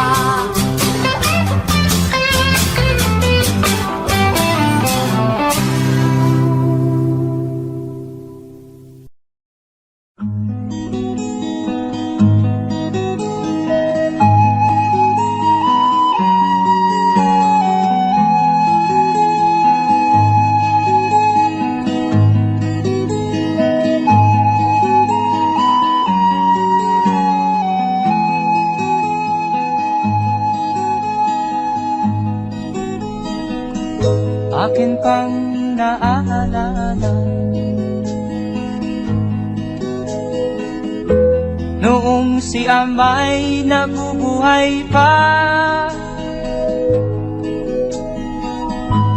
Akin pang naaalala noong si Amay nabubuhay pa.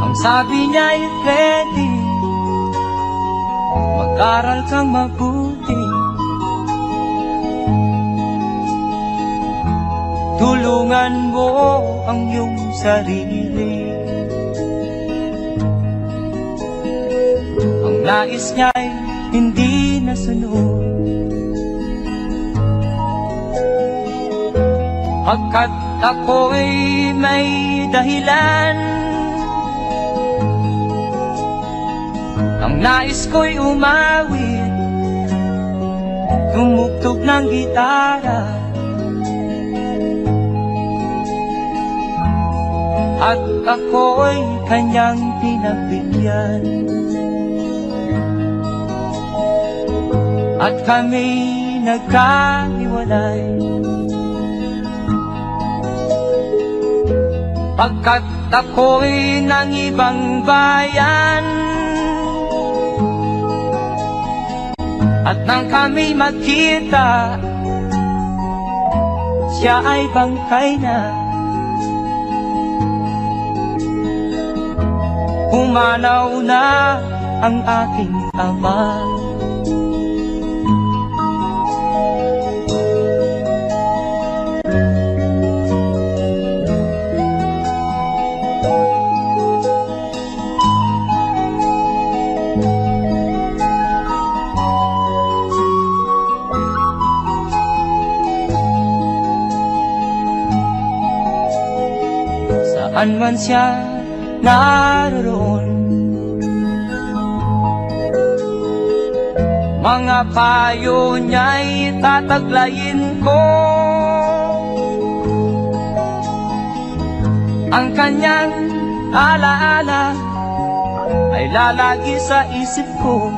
Ang sabi niya'y ready, mag-aral kang mabuti, tulungan mo ang iyong sarili. Ang nais niya'y hindi nasunod, pagkat ako'y may dahilan. Ang nais ko'y umawit, tumugtog ng gitara, at ako'y kanyang pinagbigyan. At kami nagkahiwalay, pagkat ako'y ng ibang bayan. At nang kami magkita, siya ay bangkay na. Pumanaw na ang aking ama. Saan man siya naroon, mga payo niya'y tataglayin ko. Ang kanyang alaala ay lalagi sa isip ko.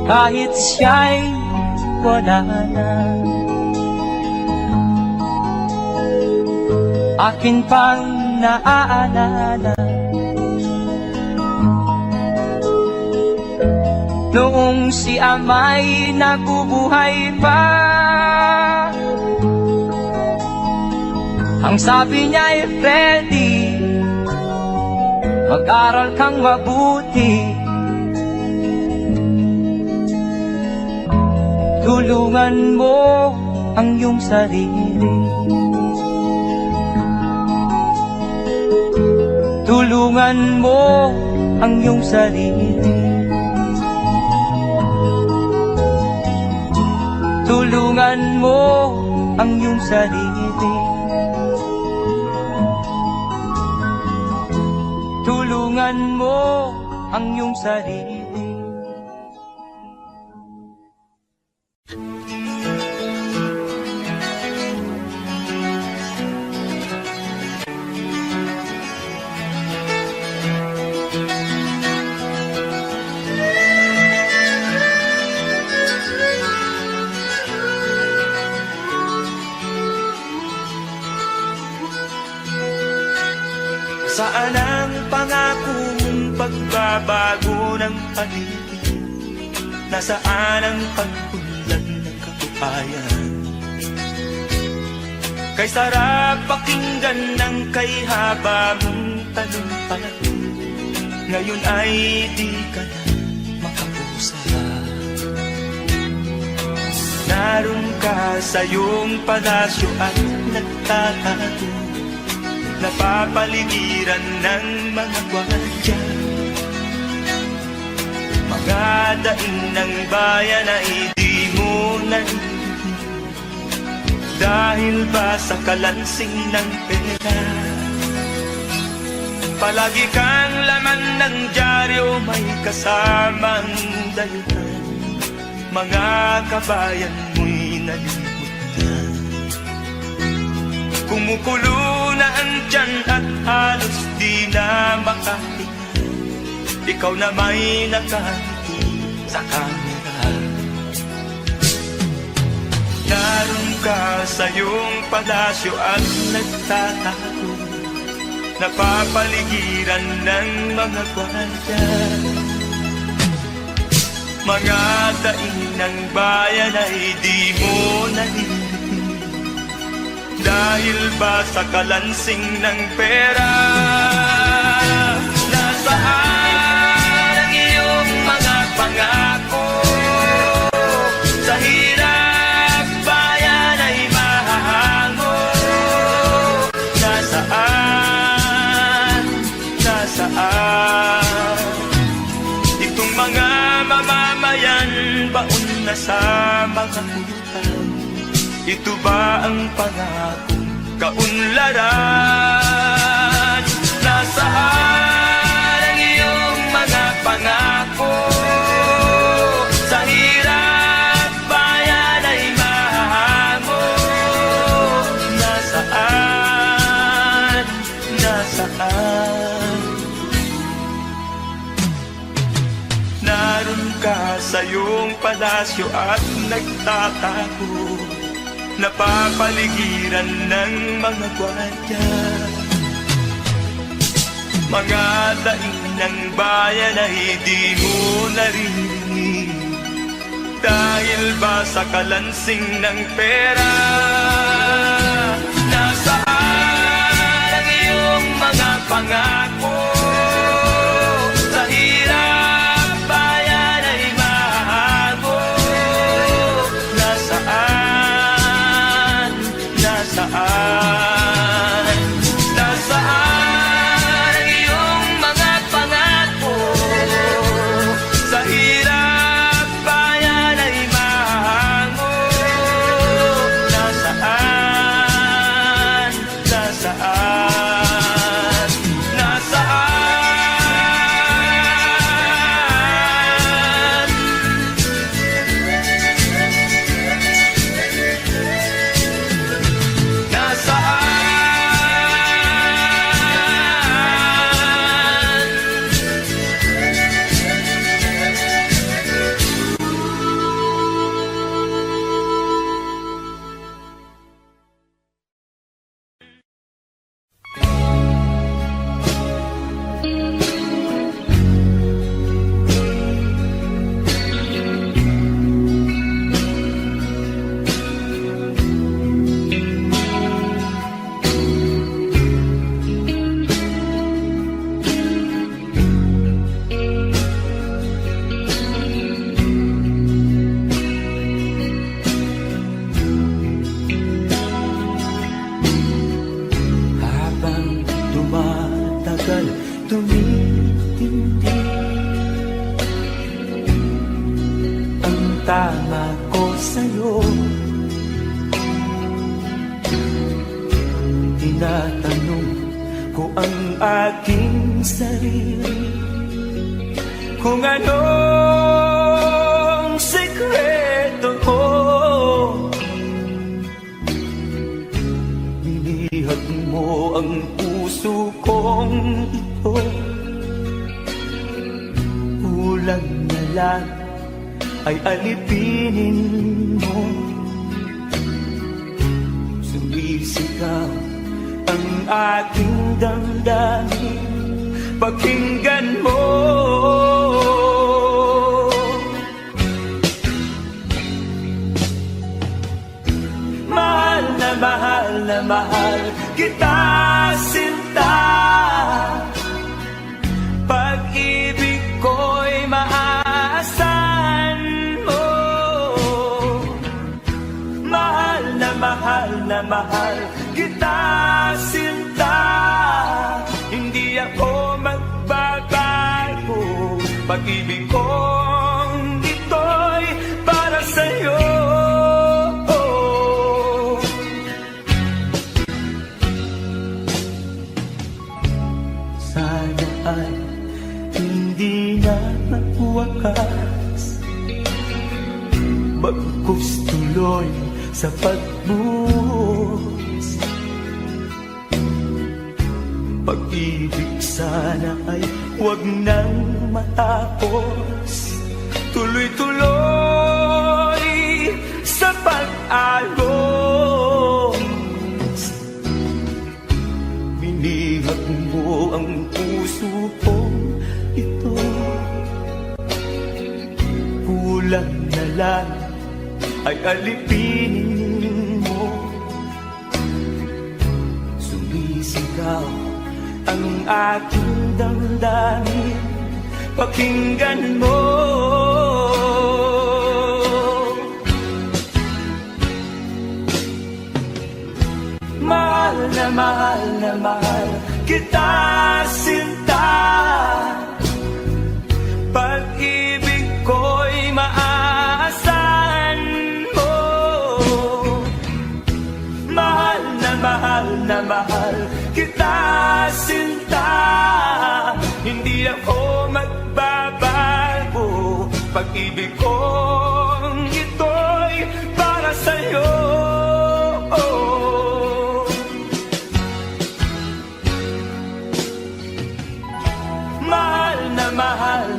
Kahit siya'y wala na, akin pang naaalala noong si ama'y nabubuhay pa. Ang sabi niya'y Freddy, mag-aral kang mabuti, tulungan mo ang iyong sarili. Tulungan mo ang iyong sarili. Tulungan mo ang iyong sarili. Tulungan mo ang iyong sarili. Saan ang pangako mong pagbabago ng paligid? Nasaan ang pag-unlad ng kabuhayan? Kay sarap pakinggan ng kay haba mong talumpati, ngayon ay di ka na makapusa. Naroon ka sa iyong palasyo at nagtatago, napapaligiran ng mga gwardiya. Mga daing ng bayan ay di mo narinig, dahil ba sa kalansing ng pera? Palagi kang laman ng dyaryo, may kasamang dahilan, mga kabayan mo'y nalimutan. Kumukulo na ang tiyan at halos di na makahinga, ikaw na may nakangiti sa kamera. Naroon ka sa iyong palasyo at nagtatago, napapaligiran ng mga gwardiya. Mga daing ng bayan ay di mo narinig, dahil ba sa kalansing ng pera? Nasaan ang iyong mga pangako? Sa hirap bayan ay mahahango. Nasaan? Nasaan? Itong mga mamamayan, baon na sa mga utang. Ito ba ang pangakong kaunlaran? Nasaan ang iyong mga pangako? Sa hirap bayan ay mahahango. Nasaan? Nasaan? Naroon ka sa iyong palasyo at nagtatago, napapaligiran ng mga gwardiya. Mga daing ng bayan ay di mo narinig, dahil ba sa kalansing ng pera? Nasaan ang iyong mga pangako. Sa hirap bayan ay mahago. Nasaan, nasaan, nasaan ang iyong mga pangako? Sa hirap bayan ay mahago. Nasaan, nasaan, nasaan? Nasaan? Habang tumatagal, tumitindi ang tama ko sa'yo. Tinatanong ko ang aking sarili kung anong sekreto ko. Nilihag mo ang puso kong ito. Kulang na lang ay alipinin mo. Sumisigaw ang aking damdamin. Pakinggan mo. Mahal na mahal na mahal kita, sinta. Pag-ibig ko'y maaasahan mo. Mahal na mahal na mahal kita, sinta. Hindi ako magbabago. Pag-ibig kong ito'y para sa'yo. Sana ay hindi na magwakas, bagkus tuloy sa pagbuhos. Pag-ibig sana ay huwag nang matapos. Tuloy-tuloy sa pag-agos. Binihag mo ang puso kong ito. Kulang na lang ay alipinin mo. Sumisigaw ang aking damdamin. Pakinggan mo. Mahal na mahal na mahal kita, sinta. Pag-ibig ko'y maaasahan mo. Mahal na mahal kita, sinta. Hindi ako magbabago. Pag-ibig kong ito'y para sa'yo. Mahal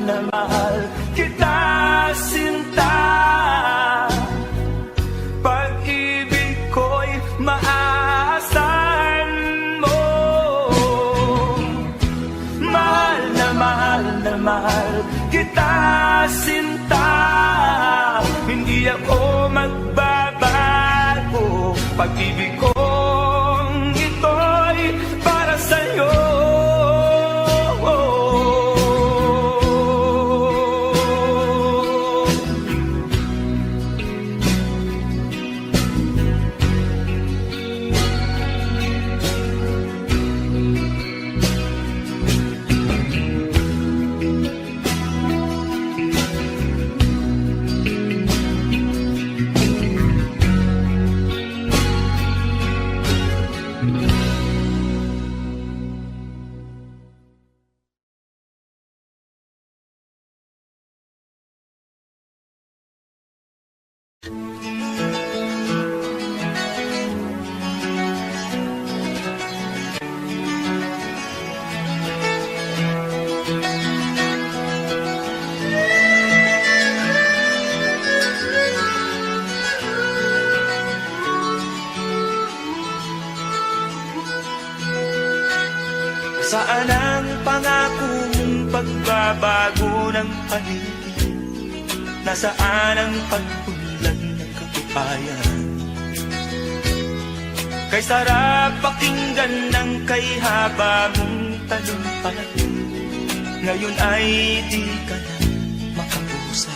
na mahal kita, sinta. Pag-ibig ko'y maaasahan mo. Mahal na mahal kita, sinta. Hindi ako magbabago. Pag-ibig kong ito'y para sa'yo. Nasaan ang pangako mong pagbabago ng paligid? Nasaan ang pag-unlad ng kabuhayan? Kay sarap pakinggan ng kay haba mong talumpay, ngayon ay di ka na makapusa.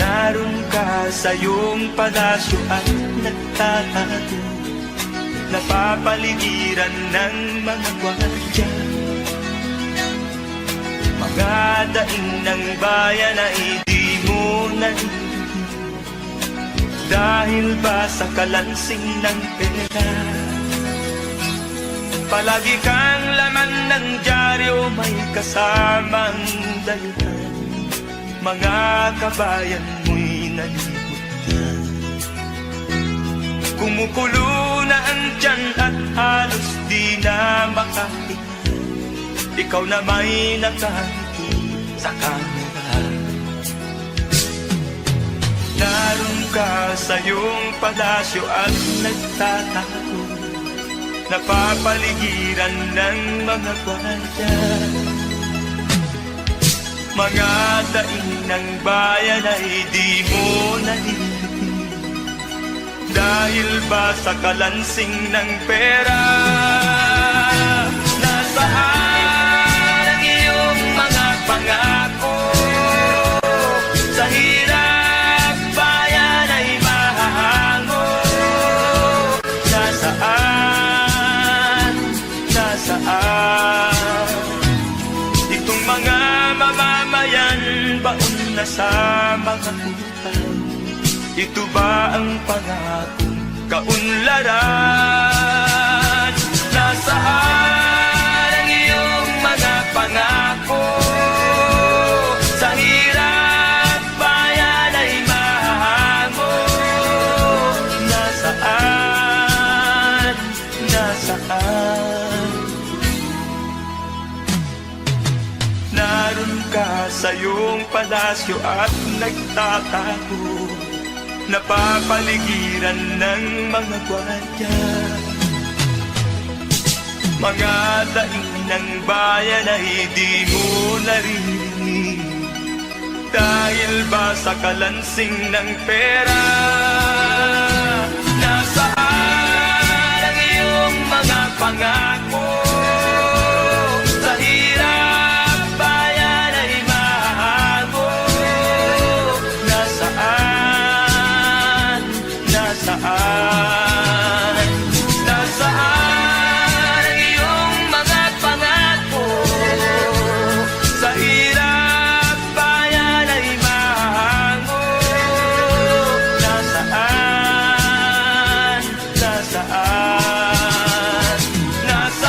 Naroon ka sa iyong palasyo at nagtatago, napapaligiran ng mga gwardiya. Mga daing ng bayan ay di mo narinig, dahil ba sa kalansing ng pera? Palagi kang laman ng dyaryo, may kasamang daluhan. Mga kabayan mo'y nalimutan. Kumukulo na ang tiyan at halos di na makahinga, ikaw na may nakangiti sa kamera. Naroon ka sa iyong palasyo at nagtatago, napapaligiran ng mga gwardiya. Mga daing ng bayan ay di mo narinig, dahil ba sa kalansing ng pera? Nasaan ang iyong mga pangako? Sa hirap bayan ay mahahango. Nasaan? Nasaan? Itong mga mamamayan, baon na sa mga utang. Ito ba ang pangakong kaunlaran? Nasaan ang iyong mga pangako? Sa hirap bayan ay mahango. Nasaan? Nasaan? Naroon ka sa iyong palasyo at nagtatago, napapaligiran ng mga gwardiya. Mga daing ng bayan ay di mo narinig, dahil ba sa kalansing ng pera? Nasaan ang iyong mga pangako? Sa hirap bayan ay mahago. Nasaan? Nasaan? Nasaan ang iyong mga pangako? Sa hirap bayan ay mahango. Nasaan? Nasaan? Nasaan?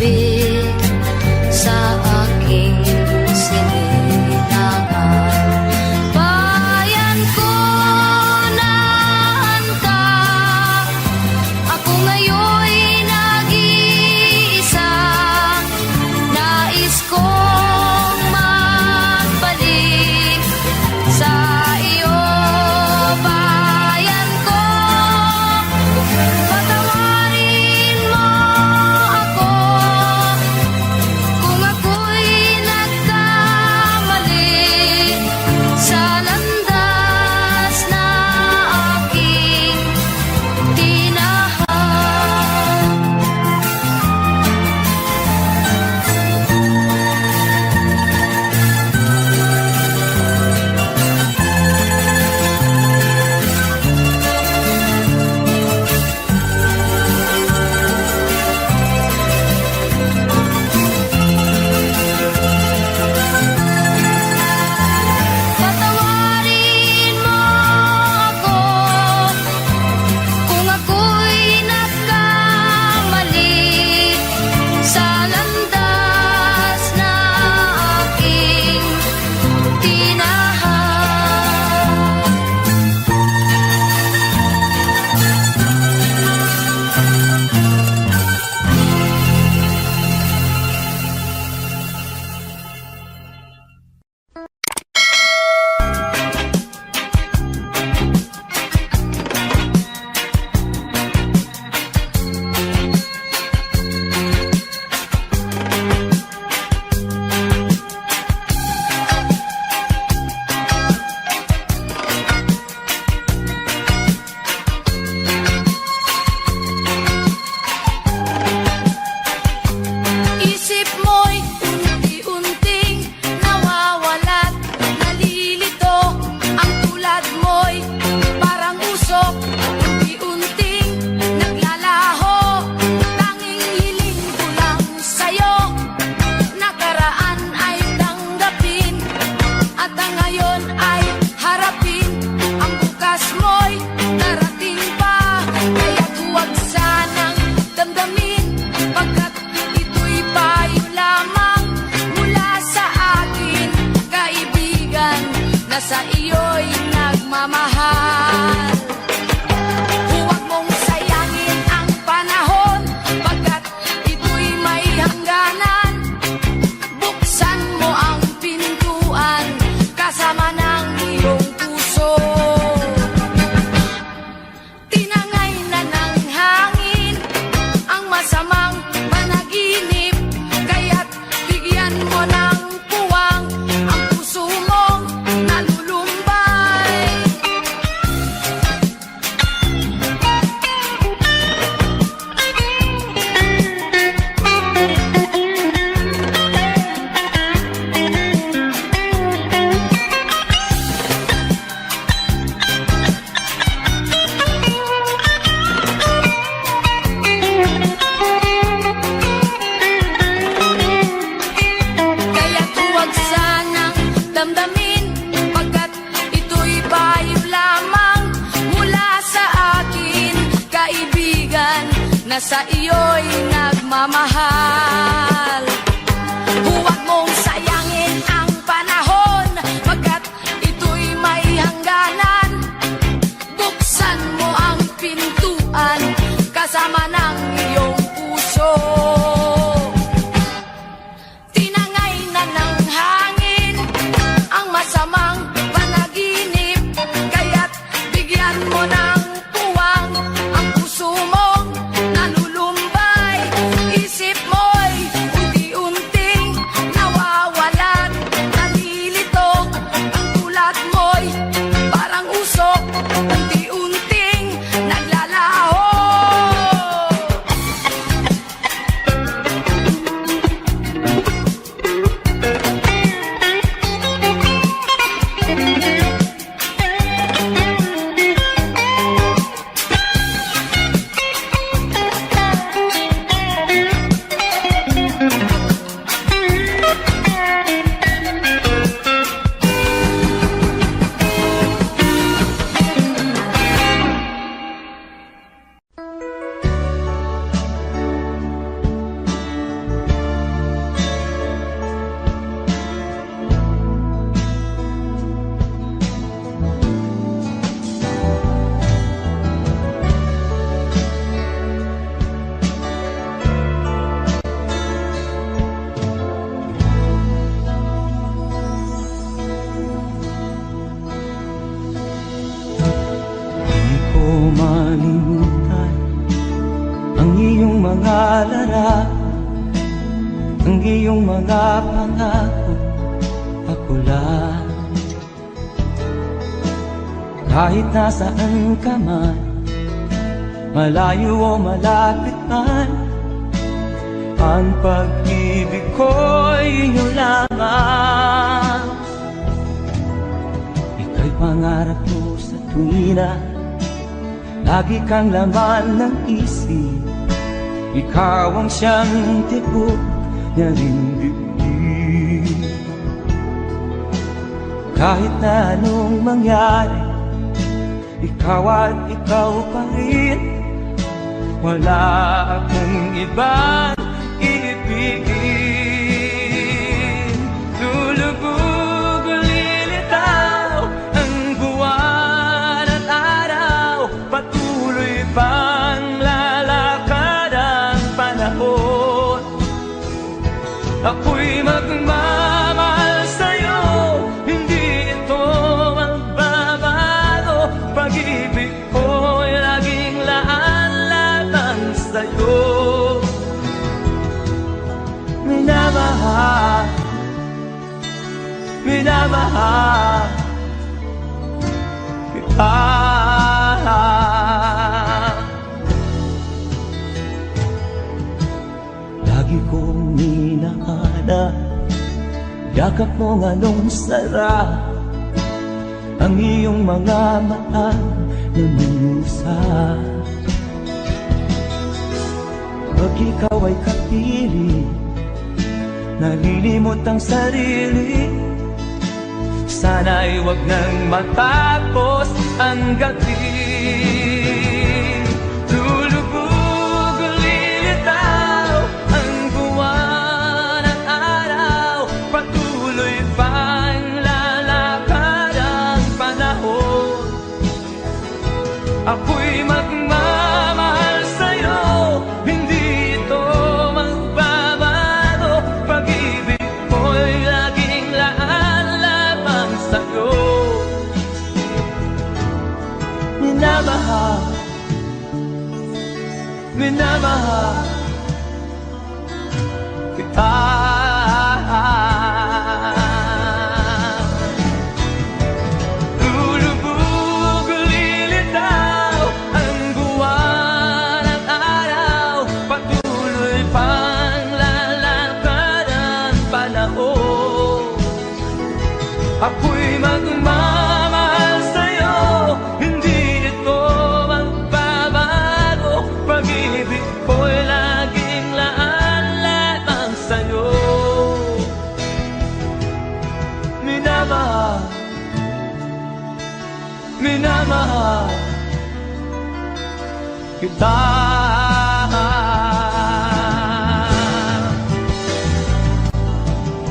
sabik sa aking sininangan. Bayan ko, naan ka, ako ngayon'y nag-iisa. Nais kong magbalik sa iyo, bayan ko. Patawarin mo ako kung ako'y nagkamali sa landas na aking tinahan. Patawarin mo ako kung ako'y nagkamali sa landas na aking tinahan. Isip mo'y unti-unting nawawalat, nalilito. Ang tulad mo'y parang usok, unti-unting naglalaho. Tanging hiling ko lang sa'yo, nakaraan ay tanggapin, at ang ngayon ay harapin. Ang bukas mo'y darating pa, kaya't huwag sanang damdamin, pagkat ito'y payo lamang mula sa akin, kaibigan na sa iyo'y nagmamahal. Huwag mong sayangin ang panahon, pagkat ito'y may hangganan. Buksan mo ang pintuan kasama ng iyong puso. Tinangay na ng hangin ang masamang panaginip, kaya't bigyan mo ng puwang ang puso mong nalulumbay. Kaya't huwag sanang damdamin, pagkat ito'y payo lamang mula sa akin, kaibigan na sa iyo'y nagmamahal. Huwag mong sayangin ang panahon, pagkat ito'y may hangganan. Buksan mo ang pintuan kasama ng iyong puso. Tinangay na ng hangin ang masamang panaginip, kaya't bigyan mo ng puwang ang puso mong nalulumbay. Isip mo'y unti-unting nawawalan, nalilito. Ang tulad mo'y parang usok, unti-unting naglalaho. mga larawan, ang iyong mga pangako, ako lang. Kahit nasaan ka man, malayo o malapit man, ang pag-ibig ko'y iyo lamang. Ika'y pangarap ko sa tuwina, lagi kang laman ng isip. Ikaw ang siyang tibok niya ring dibdib. Kahit na anong mangyari, ikaw at ikaw pa rin. Wala akong ibang iibigin. Lulubog o lilitaw ang buwan at araw, patuloy pang lalakad ang panahon. Ako'y magmamahal sa'yo, hindi ito magbabago. Pag-ibig ko'y laging laan lamang sa'yo. Minamahal, minamahal kita. Lagi kong minahana, yakap mong anong sarap, ang iyong mga mata na musap. Pag ikaw ay kapiling, nalilimot ang sarili. Sana'y wag nang matapos ang gabi. Lulubog o lilitaw ang buwan at araw, patuloy pang lalakad ang panahon. Ako'y magmamahal sa'yo, hindi ito magbabago. Pag-ibig ko'y laging laan lamang sa'yo. Minamahal, minamahal kita. Lulubog o lilitaw ang buwan at araw, patuloy pang lalakad ang panahon. Ako'y magmamahal sa'yo, hindi ito magbabago. Pag-ibig ko'y laging laan lamang sa'yo. Minamahal, minamahal kita.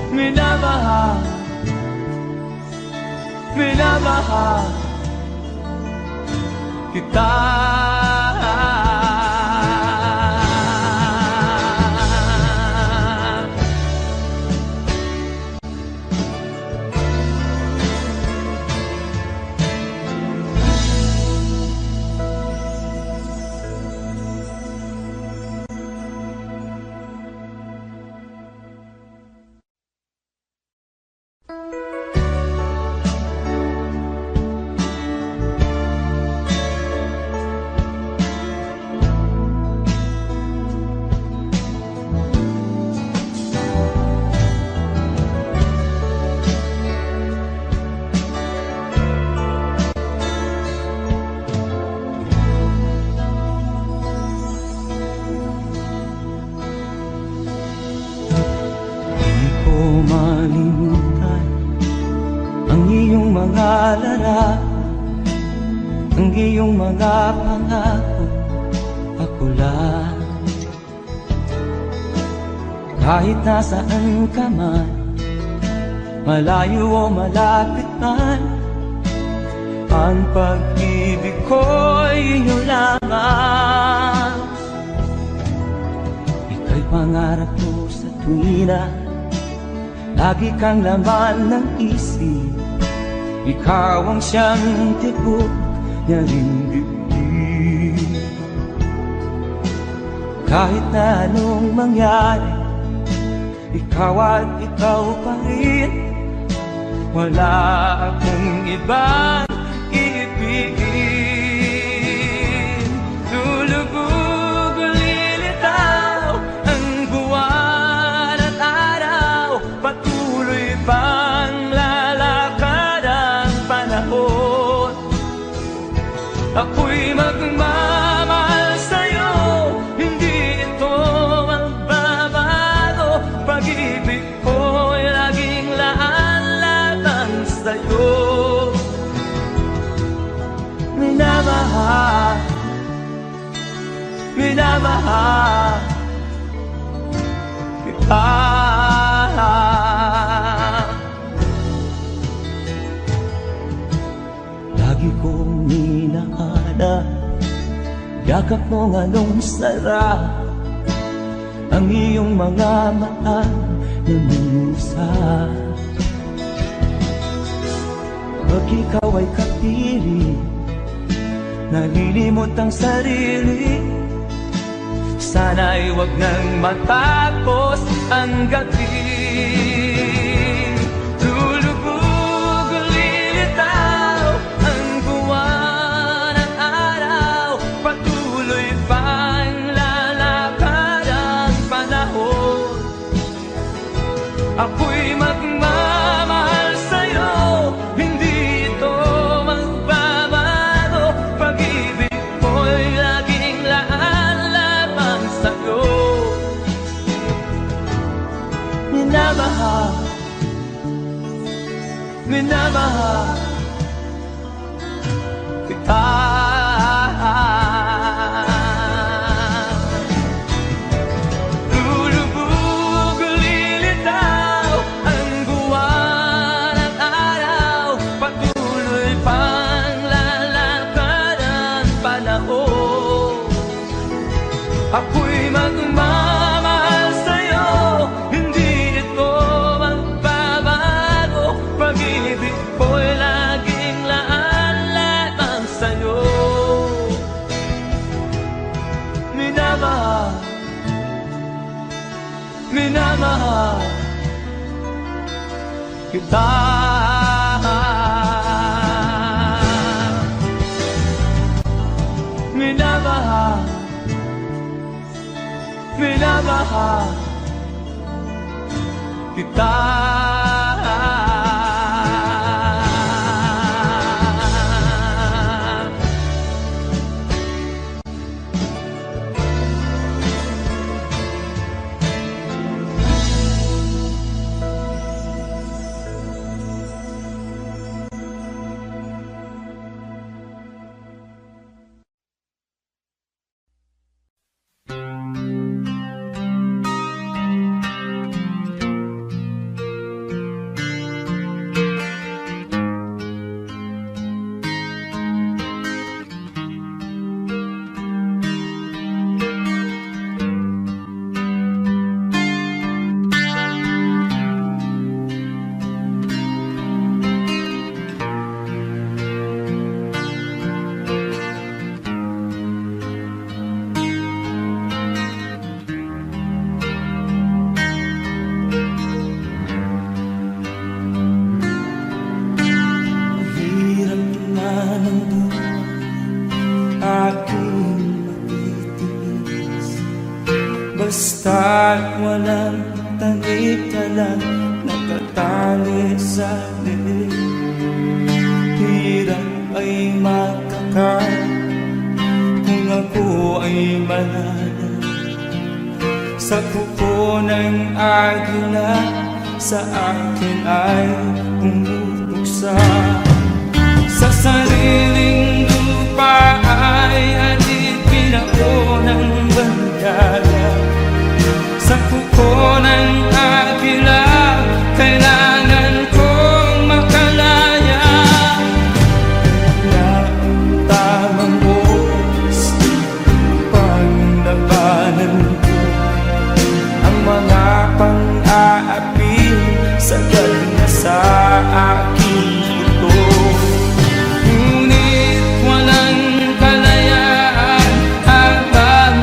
Minamahal, minamahal kita. Malimutan ang iyong mga larawan, ang iyong mga pangako, ako lang. Kahit nasaan ka man, malayo o malapit man, ang pag-ibig ko'y iyo lamang. Ika'y pangarap ko sa tuwina, lagi kang laman ng isip. Ikaw ang siyang tibok niya ring dibdib. Kahit na anong mangyari, ikaw at ikaw pa rin. Wala akong ibang iibigin. Lulubog o lilitaw ang buwan at araw, patuloy pang lalakad ang panahon. Ako'y magmamahal sa'yo, hindi ito magbabago. Pag-ibig ko'y laging laan lamang sa'yo. Minamahal, minamahal kita. Lagi kong hinahanap yakap mong anong sarap, ang iyong mga mata na minusap. Pag ikaw ay kapili, nalilimot ang sarili. Sana'y wag nang matapos ang gabi. Lulubog o lilitaw ang buwan at araw, patuloy pang lalakad ang panahon. Ako'y magmamahal sa'yo, hindi ito magbabago. Pag-ibig ko'y laging laan lamang sa'yo. Minamahal, minamahal kita. Lulubog o lilitaw ang buwan at araw, patuloy pang lalakad ang panahon. Ako'y magmamahal sa'yo, hindi ito magbabago. Pag-ibig ko'y laging laan lamang sa'yo. Minamahal, minamahal kita. Minamahal, minamahal kita. Hirap na ng buhay aking matitiis, basta't walang tanik ka lang nakatangi sa dilim. Hirap ay makakain kung ako ay malala sa kuko ng agila, sa akin ay pumupuksa. Sa sariling lupa ay alipin ako ng bandala. Sa kuko ng agila, kailangan kong makalaya. Na ang tamang oras upang labanan ko ang mga pang-aapi sagal na sa aking ito. Ngunit walang kalayaan habang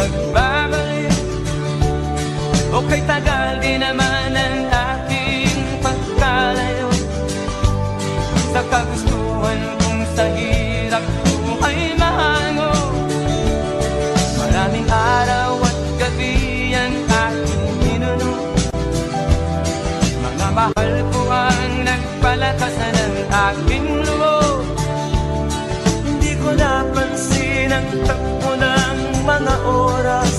nagbabalik. O kay tagal din naman ang aking pagkalayo sa kagustuhan kong sa hirap buhay mahango. Maraming araw at gabi ang aking minuno. Mga mahal ko ang nagpalakasan ng aking loob. Hindi ko napansin ang takbo ng mga oras.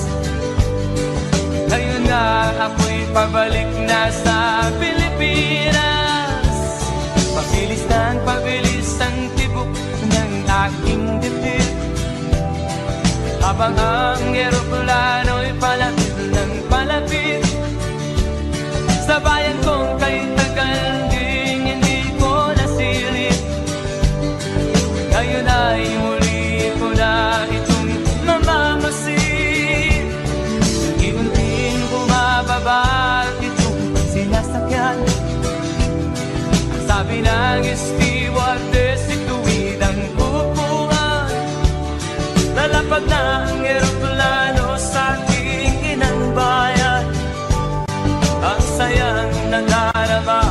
Ngayon nga ako'y pabalik na sa Pilipinas. Pabilis ng pabilis ang tibok ng aking dibdib, habang ang eroplano'y palapit ng palapit sa bayan kong kay tagal ding hindi ko nasilip. Ngayon ay muli ko na itong mamamasid. Unti-unting bumababa itong sinasakyan. Ang sabi ng stewardess, ituwid ang upuan. Lalapag na ang eroplano sa aking inang bayan. Ang sayang nadarama,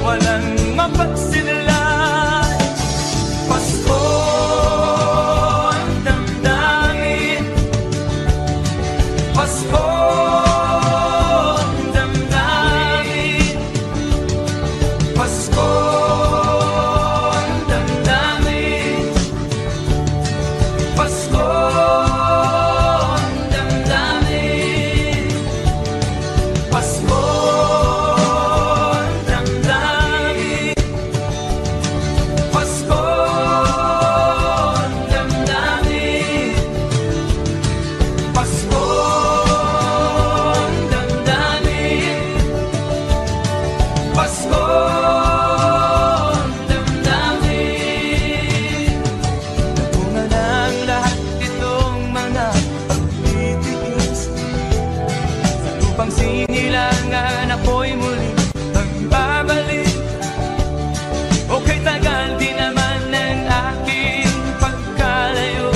walang mapagsinlan. Pasko ang damdamin, Pasko ang damdamin, Pasko ang damdamin, Pasko ang damdamin, Pasko ang damdamin, Pasko ang damdamin, Pasko ang damdamin, Pasko ang damdamin. Bunga ng lahat itong mga pagtitiis. Sa lupang sinilangan ako'y muli magbabalik. O kay tagal din naman ng aking pagkalayo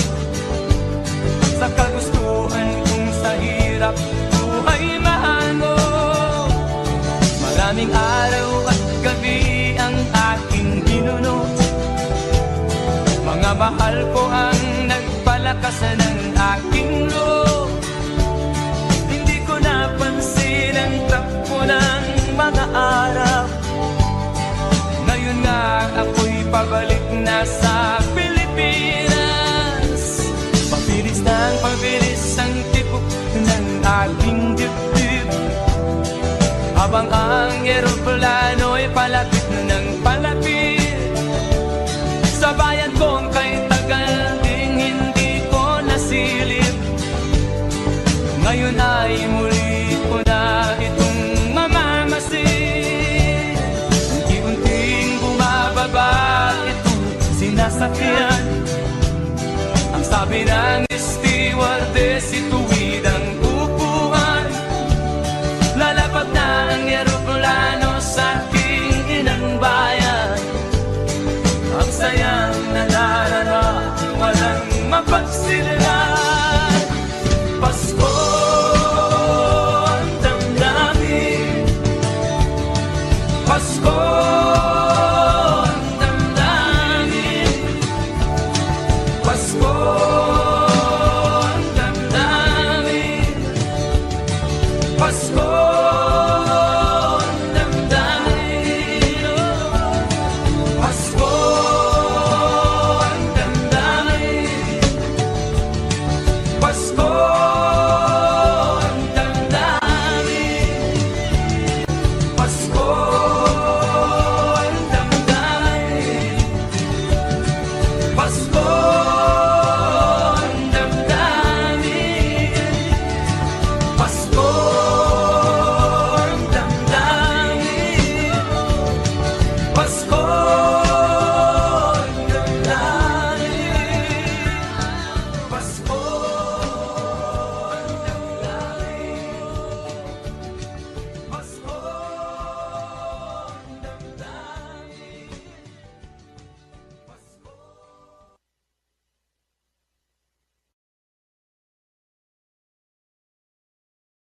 sa kagustuhan kong sa hirap buhay mahango. Maraming araw at gabi ang aking ginuno. Mga mahal ko ang nagpalakasan ng aking loob. Hindi ko napansin ang takbo ng mga araw. Ngayon nga ako'y pabalik na sa Pilipinas. Pabilis ng pabilis ang tibok ng aking dibdib, habang ang eroplano'y palapit ng palapit sa bayan kong kay tagal ding hindi ko nasilip. Ngayon ay muli ko na itong mamamasid. Unti-unting bumababa itong sinasakyan. Ang sabi ng stewardess, ito